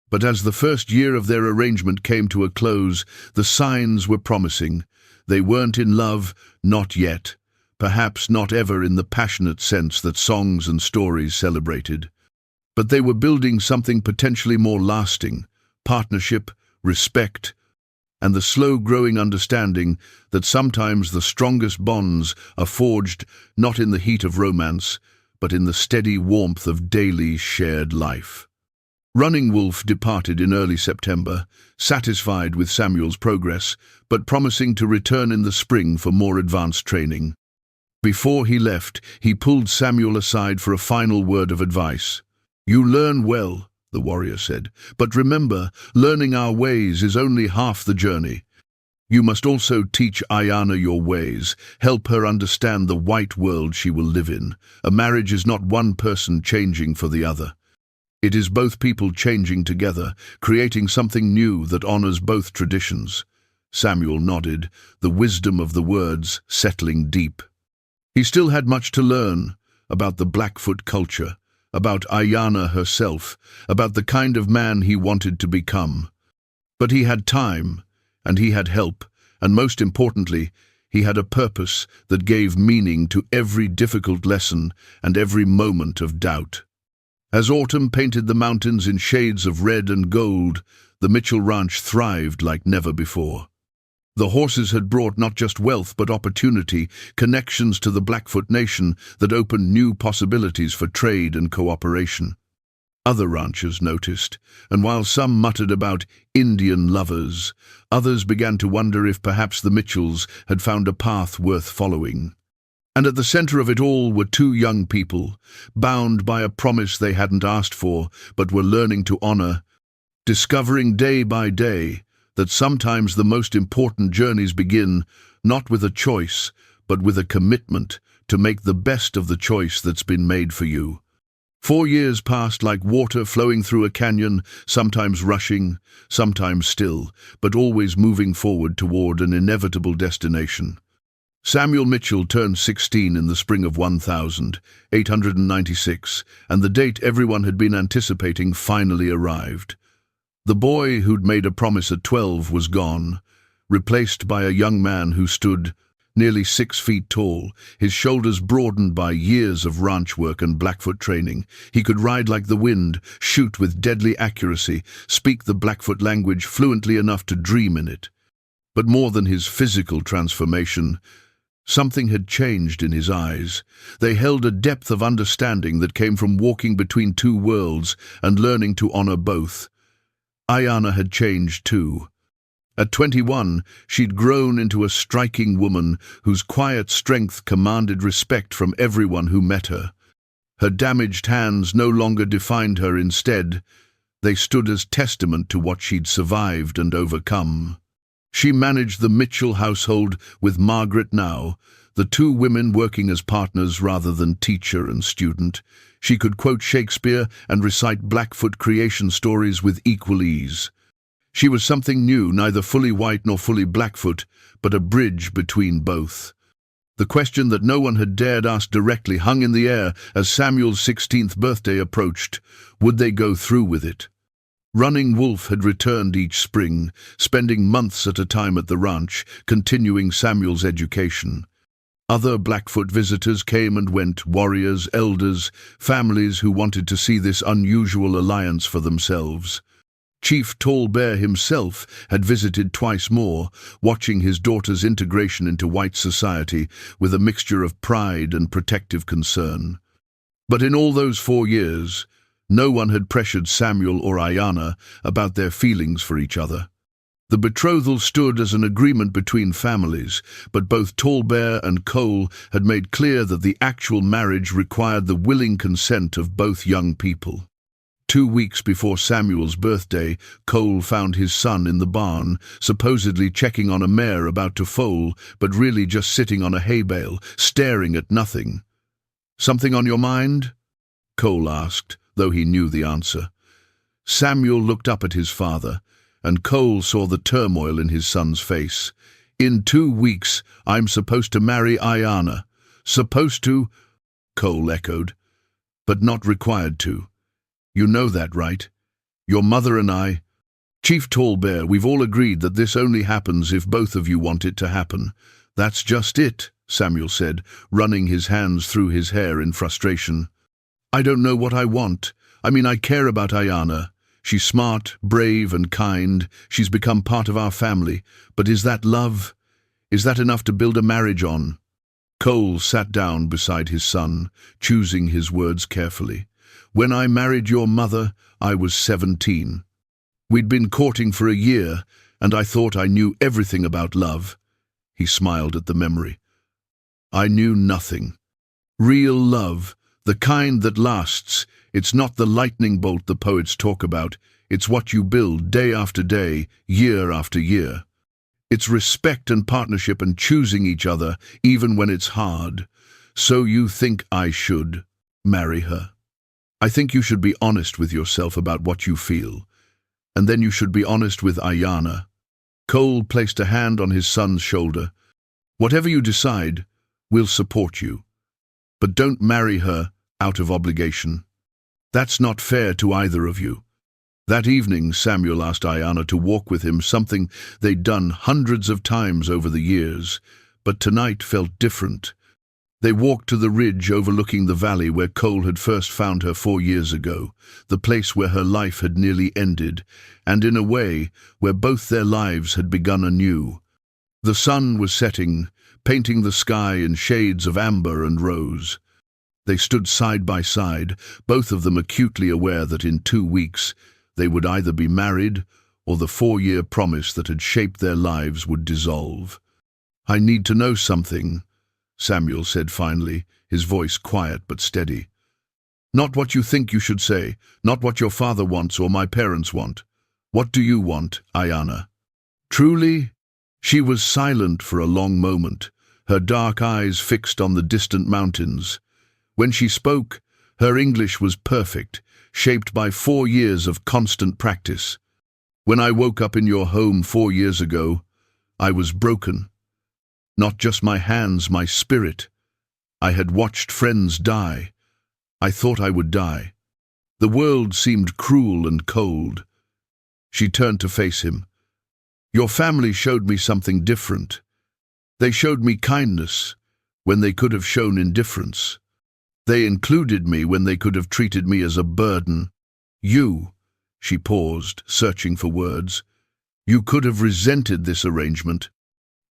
Speaker 1: But as the first year of their arrangement came to a close, the signs were promising. They weren't in love, not yet, perhaps not ever in the passionate sense that songs and stories celebrated. But they were building something potentially more lasting: partnership, respect, and the slow-growing understanding that sometimes the strongest bonds are forged not in the heat of romance, but in the steady warmth of daily shared life. Running Wolf departed in early September, satisfied with Samuel's progress, but promising to return in the spring for more advanced training. Before he left, he pulled Samuel aside for a final word of advice. "You learn well," the warrior said, "but remember, learning our ways is only half the journey. You must also teach Ayana your ways, help her understand the white world she will live in. A marriage is not one person changing for the other. It is both people changing together, creating something new that honors both traditions." Samuel nodded, the wisdom of the words settling deep. He still had much to learn about the Blackfoot culture, about Ayana herself, about the kind of man he wanted to become. But he had time, and he had help, and most importantly, he had a purpose that gave meaning to every difficult lesson and every moment of doubt. As autumn painted the mountains in shades of red and gold, the Mitchell Ranch thrived like never before. The horses had brought not just wealth but opportunity, connections to the Blackfoot Nation that opened new possibilities for trade and cooperation. Other ranchers noticed, and while some muttered about Indian lovers, others began to wonder if perhaps the Mitchells had found a path worth following. And at the center of it all were two young people, bound by a promise they hadn't asked for but were learning to honor, discovering day by day that sometimes the most important journeys begin not with a choice, but with a commitment to make the best of the choice that's been made for you. 4 years passed like water flowing through a canyon, sometimes rushing, sometimes still, but always moving forward toward an inevitable destination. Samuel Mitchell turned 16 in the spring of 1896, and the date everyone had been anticipating finally arrived. The boy who'd made a promise at 12 was gone, replaced by a young man who stood nearly 6 feet tall, his shoulders broadened by years of ranch work and Blackfoot training. He could ride like the wind, shoot with deadly accuracy, speak the Blackfoot language fluently enough to dream in it. But more than his physical transformation, something had changed in his eyes. They held a depth of understanding that came from walking between two worlds and learning to honor both. Ayana had changed too. At 21, she'd grown into a striking woman whose quiet strength commanded respect from everyone who met her. Her damaged hands no longer defined her. Instead, they stood as testament to what she'd survived and overcome. She managed the Mitchell household with Margaret now, the two women working as partners rather than teacher and student. She could quote Shakespeare and recite Blackfoot creation stories with equal ease. She was something new, neither fully white nor fully Blackfoot, but a bridge between both. The question that no one had dared ask directly hung in the air as Samuel's 16th birthday approached. Would they go through with it? Running Wolf had returned each spring, spending months at a time at the ranch, continuing Samuel's education. Other Blackfoot visitors came and went, warriors, elders, families who wanted to see this unusual alliance for themselves. Chief Tall Bear himself had visited twice more, watching his daughter's integration into white society with a mixture of pride and protective concern. But in all those 4 years, no one had pressured Samuel or Ayana about their feelings for each other. The betrothal stood as an agreement between families, but both Tall Bear and Cole had made clear that the actual marriage required the willing consent of both young people. 2 weeks before Samuel's birthday, Cole found his son in the barn, supposedly checking on a mare about to foal, but really just sitting on a hay bale, staring at nothing. "Something on your mind?" Cole asked, though he knew the answer. Samuel looked up at his father, and Cole saw the turmoil in his son's face. In 2 weeks, I'm supposed to marry Ayana. Supposed to, Cole echoed, but not required to. You know that, right? Your mother and I, Chief Tallbear, we've all agreed that this only happens if both of you want it to happen. That's just it, Samuel said, running his hands through his hair in frustration. I don't know what I want. I care about Ayana. She's smart, brave, and kind. She's become part of our family. But is that love? Is that enough to build a marriage on? Cole sat down beside his son, choosing his words carefully. When I married your mother, I was 17. We'd been courting for a year, and I thought I knew everything about love. He smiled at the memory. I knew nothing. Real love, the kind that lasts, it's not the lightning bolt the poets talk about. It's what you build day after day, year after year. It's respect and partnership and choosing each other, even when it's hard. So you think I should marry her? I think you should be honest with yourself about what you feel. And then you should be honest with Ayana. Cole placed a hand on his son's shoulder. Whatever you decide, we'll support you. But don't marry her out of obligation. That's not fair to either of you. That evening, Samuel asked Ayana to walk with him, something they'd done hundreds of times over the years, but tonight felt different. They walked to the ridge overlooking the valley where Cole had first found her 4 years ago, the place where her life had nearly ended, and in a way where both their lives had begun anew. The sun was setting, painting the sky in shades of amber and rose. They stood side by side, both of them acutely aware that in 2 weeks they would either be married or the 4-year promise that had shaped their lives would dissolve. I need to know something, Samuel said finally, his voice quiet but steady. Not what you think you should say, not what your father wants or my parents want. What do you want, Ayana? Truly? She was silent for a long moment, her dark eyes fixed on the distant mountains. When she spoke, her English was perfect, shaped by 4 years of constant practice. When I woke up in your home 4 years ago, I was broken. Not just my hands, my spirit. I had watched friends die. I thought I would die. The world seemed cruel and cold. She turned to face him. Your family showed me something different. They showed me kindness when they could have shown indifference. They included me when they could have treated me as a burden. You, she paused, searching for words, you could have resented this arrangement.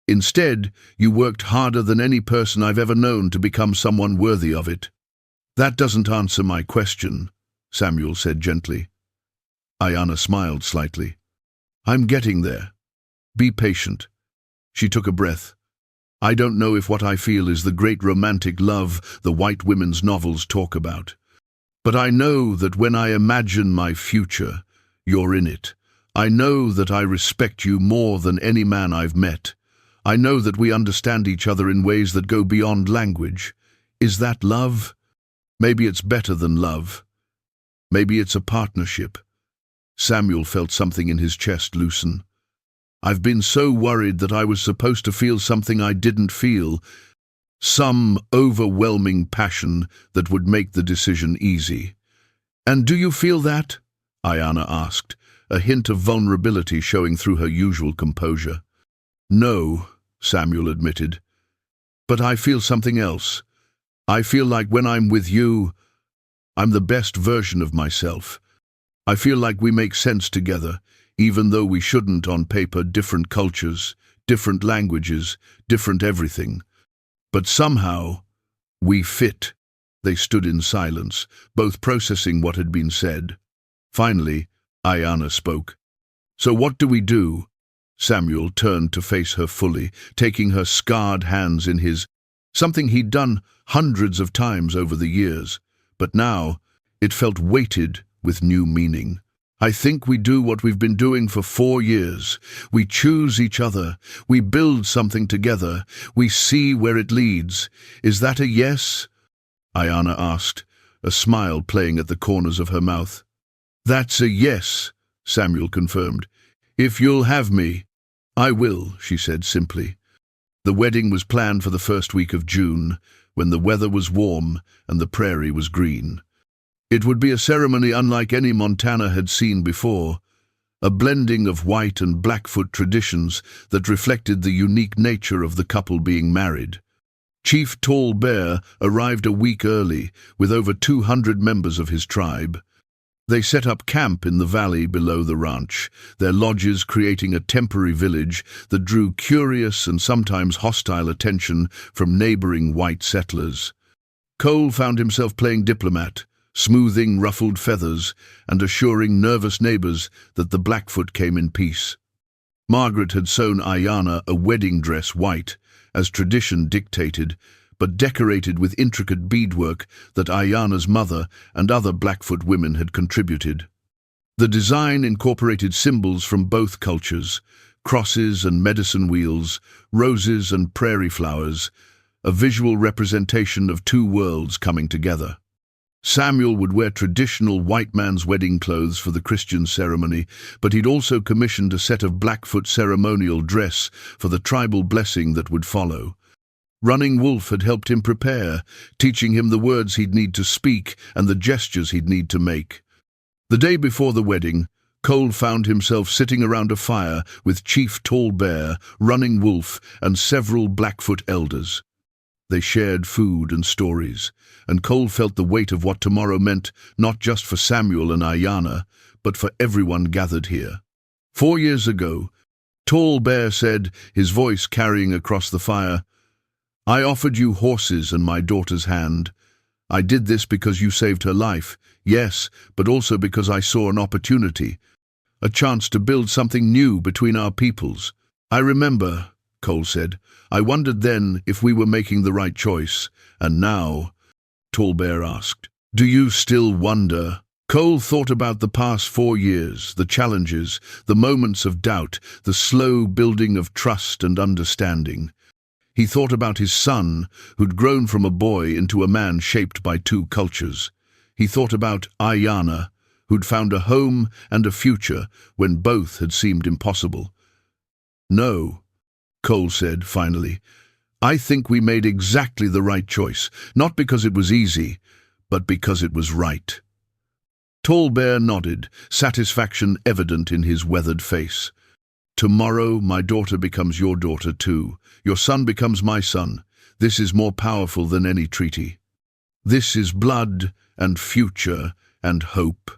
Speaker 1: Instead, you worked harder than any person I've ever known to become someone worthy of it. That doesn't answer my question, Samuel said gently. Ayana smiled slightly. I'm getting there. Be patient. She took a breath. I don't know if what I feel is the great romantic love the white women's novels talk about. But I know that when I imagine my future, you're in it. I know that I respect you more than any man I've met. I know that we understand each other in ways that go beyond language. Is that love? Maybe it's better than love. Maybe it's a partnership. Samuel felt something in his chest loosen. I've been so worried that I was supposed to feel something I didn't feel, some overwhelming passion that would make the decision easy. And do you feel that? Ayana asked, a hint of vulnerability showing through her usual composure. No, Samuel admitted. But I feel something else. I feel like when I'm with you, I'm the best version of myself. I feel like we make sense together, even though we shouldn't on paper, different cultures, different languages, different everything. But somehow, we fit. They stood in silence, both processing what had been said. Finally, Ayana spoke. So what do we do? Samuel turned to face her fully, taking her scarred hands in his, something he'd done hundreds of times over the years. But now, it felt weighted with new meaning. I think we do what we've been doing for 4 years. We choose each other. We build something together. We see where it leads. Is that a yes? Ayana asked, a smile playing at the corners of her mouth. That's a yes, Samuel confirmed. If you'll have me. I will, she said simply. The wedding was planned for the first week of June, when the weather was warm and the prairie was green. It would be a ceremony unlike any Montana had seen before, a blending of white and Blackfoot traditions that reflected the unique nature of the couple being married. Chief Tall Bear arrived a week early with over 200 members of his tribe. They set up camp in the valley below the ranch, their lodges creating a temporary village that drew curious and sometimes hostile attention from neighboring white settlers. Cole found himself playing diplomat, smoothing ruffled feathers and assuring nervous neighbors that the Blackfoot came in peace. Margaret had sewn Ayanna a wedding dress white, as tradition dictated, but decorated with intricate beadwork that Ayanna's mother and other Blackfoot women had contributed. The design incorporated symbols from both cultures, crosses and medicine wheels, roses and prairie flowers, a visual representation of two worlds coming together. Samuel would wear traditional white man's wedding clothes for the Christian ceremony, but he'd also commissioned a set of Blackfoot ceremonial dress for the tribal blessing that would follow. Running Wolf had helped him prepare, teaching him the words he'd need to speak and the gestures he'd need to make. The day before the wedding, Cole found himself sitting around a fire with Chief Tall Bear, Running Wolf, and several Blackfoot elders. They shared food and stories, and Cole felt the weight of what tomorrow meant not just for Samuel and Ayanna, but for everyone gathered here. 4 years ago, Tall Bear said, his voice carrying across the fire, "I offered you horses and my daughter's hand. I did this because you saved her life, yes, but also because I saw an opportunity, a chance to build something new between our peoples. I remember," Cole said. "I wondered then if we were making the right choice. And now," Tall Bear asked, "do you still wonder?" Cole thought about the past 4 years, the challenges, the moments of doubt, the slow building of trust and understanding. He thought about his son, who'd grown from a boy into a man shaped by 2 cultures. He thought about Ayanna, who'd found a home and a future when both had seemed impossible. "No," Cole said, finally. "I think we made exactly the right choice, not because it was easy, but because it was right." Tall Bear nodded, satisfaction evident in his weathered face. "Tomorrow my daughter becomes your daughter too. Your son becomes my son. This is more powerful than any treaty. This is blood and future and hope."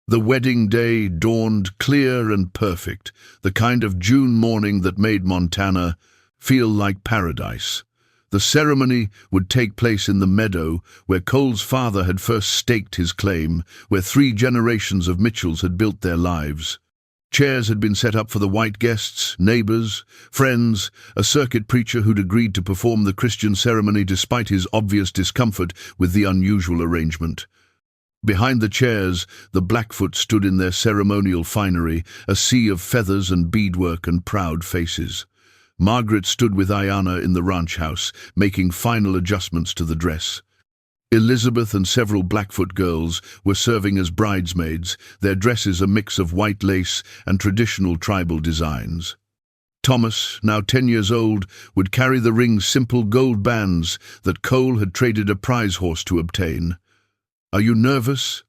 Speaker 1: The wedding day dawned clear and perfect, the kind of June morning that made Montana feel like paradise. The ceremony would take place in the meadow where Cole's father had first staked his claim, where 3 generations of Mitchells had built their lives. Chairs had been set up for the white guests, neighbors, friends, a circuit preacher who'd agreed to perform the Christian ceremony despite his obvious discomfort with the unusual arrangement. Behind the chairs, the Blackfoot stood in their ceremonial finery, a sea of feathers and beadwork and proud faces. Margaret stood with Ayanna in the ranch house, making final adjustments to the dress. Elizabeth and several Blackfoot girls were serving as bridesmaids, their dresses a mix of white lace and traditional tribal designs. Thomas, now 10 years old, would carry the ring's simple gold bands that Cole had traded a prize horse to obtain. "Are you nervous?"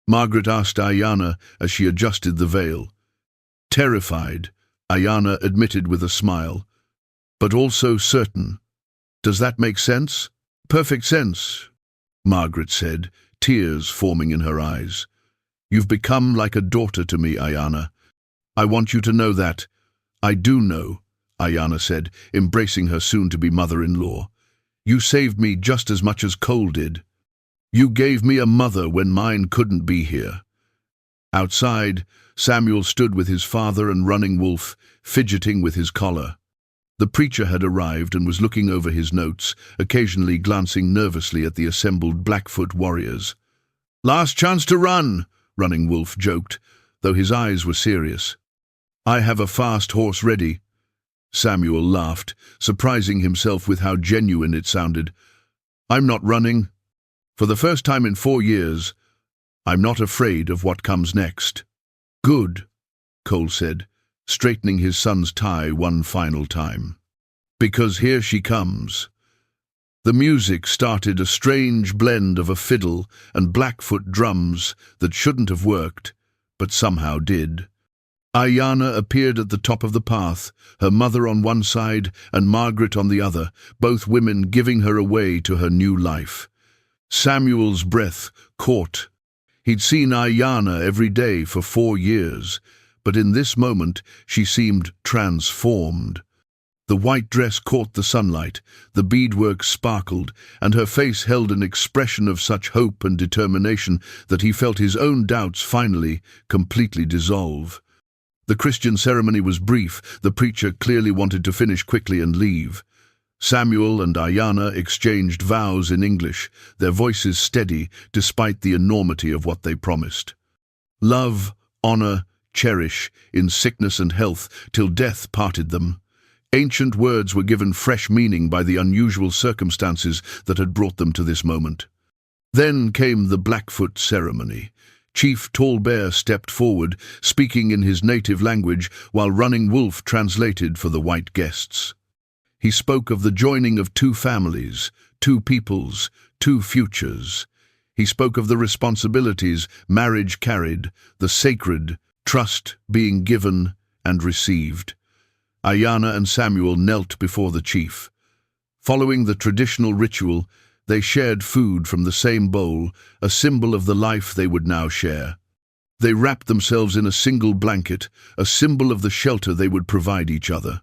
Speaker 1: Margaret asked Ayanna as she adjusted the veil. "Terrified," Ayanna admitted with a smile, "but also certain. Does that make sense?" "Perfect sense," Margaret said, tears forming in her eyes. "You've become like a daughter to me, Ayanna. I want you to know that." "I do know," Ayanna said, embracing her soon-to-be mother-in-law. "You saved me just as much as Cole did. You gave me a mother when mine couldn't be here." Outside, Samuel stood with his father and Running Wolf, fidgeting with his collar. The preacher had arrived and was looking over his notes, occasionally glancing nervously at the assembled Blackfoot warriors. "Last chance to run," Running Wolf joked, though his eyes were serious. "I have a fast horse ready." Samuel laughed, surprising himself with how genuine it sounded. "I'm not running. For the first time in 4 years, I'm not afraid of what comes next." "Good," Cole said, straightening his son's tie one final time. because here she comes." The music started, a strange blend of a fiddle and Blackfoot drums that shouldn't have worked, but somehow did. Ayana appeared at the top of the path, her mother on one side and Margaret on the other, both women giving her away to her new life. Samuel's breath caught. He'd seen Ayana every day for 4 years, but in this moment she seemed transformed. The white dress caught the sunlight, the beadwork sparkled, and her face held an expression of such hope and determination that he felt his own doubts finally, completely dissolve. The Christian ceremony was brief. The preacher clearly wanted to finish quickly and leave. Samuel and Ayana exchanged vows in English, their voices steady despite the enormity of what they promised. Love, honor, cherish, in sickness and health, till death parted them. Ancient words were given fresh meaning by the unusual circumstances that had brought them to this moment. Then came the Blackfoot ceremony. Chief Tall Bear stepped forward, speaking in his native language, while Running Wolf translated for the white guests. He spoke of the joining of 2 families, 2 peoples, 2 futures. He spoke of the responsibilities marriage carried, the sacred, trust being given and received. Ayana and Samuel knelt before the chief. Following the traditional ritual, they shared food from the same bowl, a symbol of the life they would now share. They wrapped themselves in a single blanket, a symbol of the shelter they would provide each other.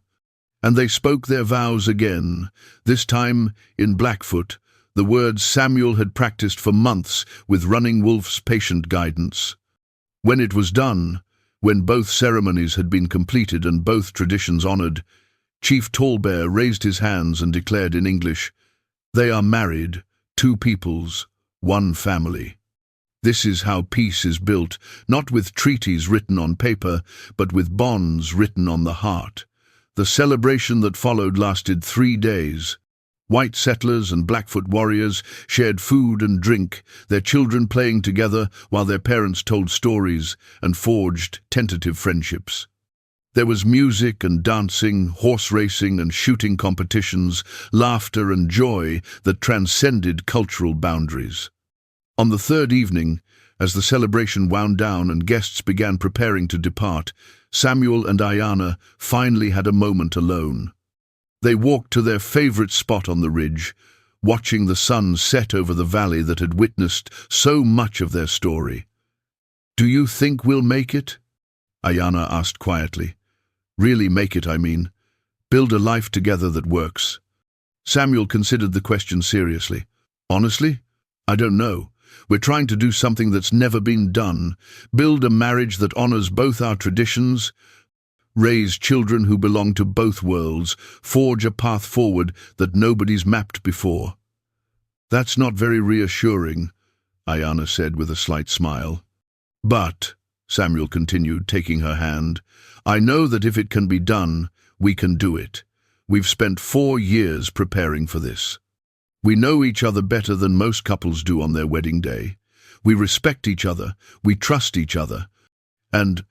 Speaker 1: And they spoke their vows again, this time in Blackfoot, the words Samuel had practiced for months with Running Wolf's patient guidance. When it was done, when both ceremonies had been completed and both traditions honored, Chief Tall Bear raised his hands and declared in English, "They are married, 2 peoples, 1 family." This is how peace is built, not with treaties written on paper, but with bonds written on the heart. The celebration that followed lasted 3 days. White settlers and Blackfoot warriors shared food and drink, their children playing together while their parents told stories and forged tentative friendships. There was music and dancing, horse racing and shooting competitions, laughter and joy that transcended cultural boundaries. On the 3rd evening, as the celebration wound down and guests began preparing to depart, Samuel and Ayana finally had a moment alone. They walked to their favorite spot on the ridge, watching the sun set over the valley that had witnessed so much of their story. "Do you think we'll make it?" Ayana asked quietly. "Really make it, I mean. Build a life together that works." Samuel considered the question seriously. "Honestly, I don't know. We're trying to do something that's never been done. Build a marriage that honors both our traditions, raise children who belong to both worlds, forge a path forward that nobody's mapped before." "That's not very reassuring," Ayana said with a slight smile. "But," Samuel continued, taking her hand, "I know that if it can be done, we can do it. We've spent 4 years preparing for this. We know each other better than most couples do on their wedding day. We respect each other, we trust each other, and,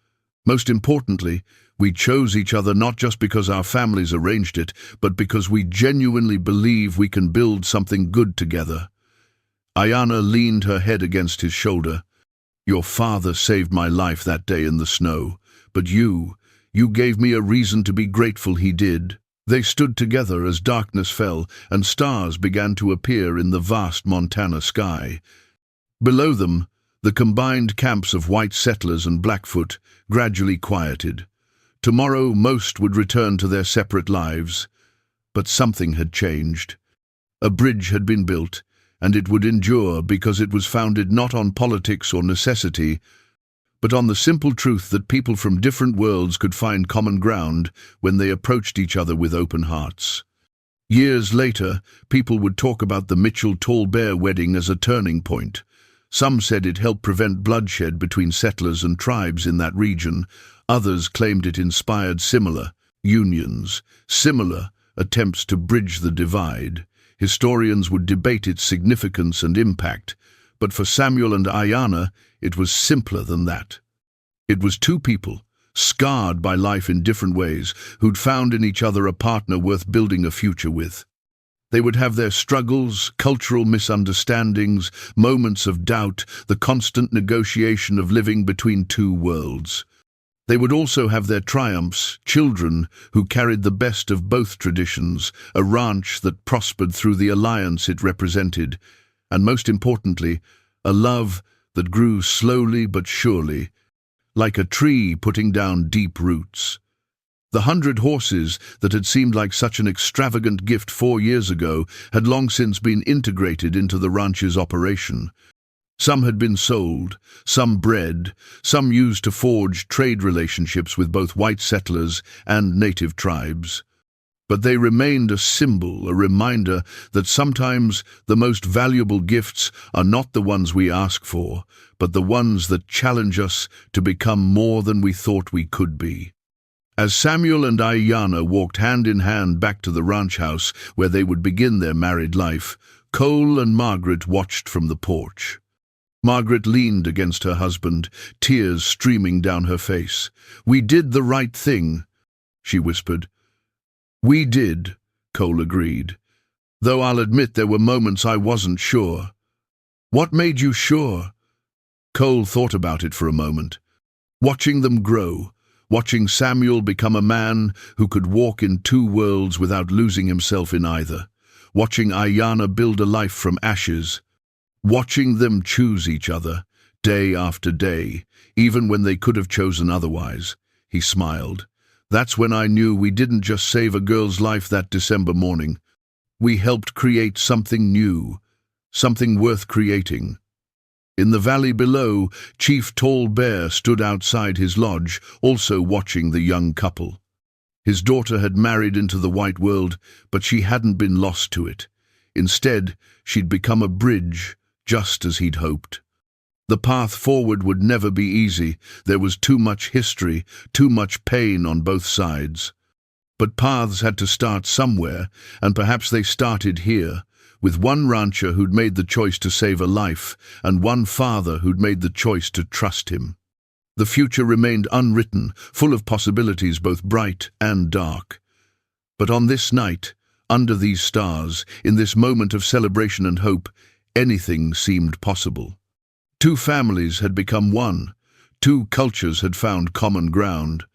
Speaker 1: most importantly, we chose each other not just because our families arranged it, but because we genuinely believe we can build something good together." Ayana leaned her head against his shoulder. "Your father saved my life that day in the snow, but you gave me a reason to be grateful he did." They stood together as darkness fell and stars began to appear in the vast Montana sky. Below them, the combined camps of white settlers and Blackfoot gradually quieted. Tomorrow most would return to their separate lives, but something had changed. A bridge had been built, and it would endure because it was founded not on politics or necessity, but on the simple truth that people from different worlds could find common ground when they approached each other with open hearts. Years later, people would talk about the Mitchell Tall Bear wedding as a turning point. Some said it helped prevent bloodshed between settlers and tribes in that region. Others claimed it inspired similar unions, similar attempts to bridge the divide. Historians would debate its significance and impact, but for Samuel and Ayana, it was simpler than that. It was 2 people, scarred by life in different ways, who'd found in each other a partner worth building a future with. They would have their struggles, cultural misunderstandings, moments of doubt, the constant negotiation of living between two worlds. They would also have their triumphs, children who carried the best of both traditions, a ranch that prospered through the alliance it represented, and most importantly, a love that grew slowly but surely, like a tree putting down deep roots. The 100 horses that had seemed like such an extravagant gift 4 years ago had long since been integrated into the ranch's operation. Some had been sold, some bred, some used to forge trade relationships with both white settlers and native tribes. But they remained a symbol, a reminder that sometimes the most valuable gifts are not the ones we ask for, but the ones that challenge us to become more than we thought we could be. As Samuel and Ayanna walked hand in hand back to the ranch house where they would begin their married life, Cole and Margaret watched from the porch. Margaret leaned against her husband, tears streaming down her face. "We did the right thing," she whispered. "We did," Cole agreed. "Though I'll admit there were moments I wasn't sure." "What made you sure?" Cole thought about it for a moment. Watching them grow, watching Samuel become a man who could walk in two worlds without losing himself in either, watching Ayanna build a life from ashes, watching them choose each other, day after day, even when they could have chosen otherwise. He smiled. "That's when I knew we didn't just save a girl's life that December morning. We helped create something new, something worth creating." In the valley below, Chief Tall Bear stood outside his lodge, also watching the young couple. His daughter had married into the white world, but she hadn't been lost to it. Instead, she'd become a bridge, just as he'd hoped. The path forward would never be easy. There was too much history, too much pain on both sides. But paths had to start somewhere, and perhaps they started here, with one rancher who'd made the choice to save a life, and one father who'd made the choice to trust him. The future remained unwritten, full of possibilities both bright and dark. But on this night, under these stars, in this moment of celebration and hope, anything seemed possible. Two families had become one, two cultures had found common ground,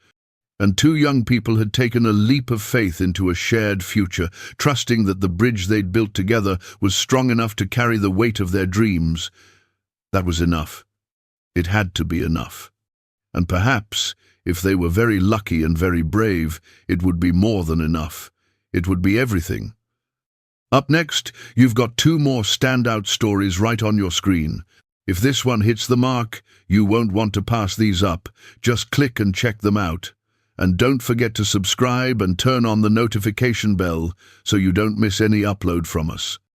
Speaker 1: and two young people had taken a leap of faith into a shared future, trusting that the bridge they'd built together was strong enough to carry the weight of their dreams. That was enough. It had to be enough. And perhaps, if they were very lucky and very brave, it would be more than enough. It would be everything. Up next, you've got 2 more standout stories right on your screen. If this one hits the mark, you won't want to pass these up. Just click and check them out. And don't forget to subscribe and turn on the notification bell so you don't miss any upload from us.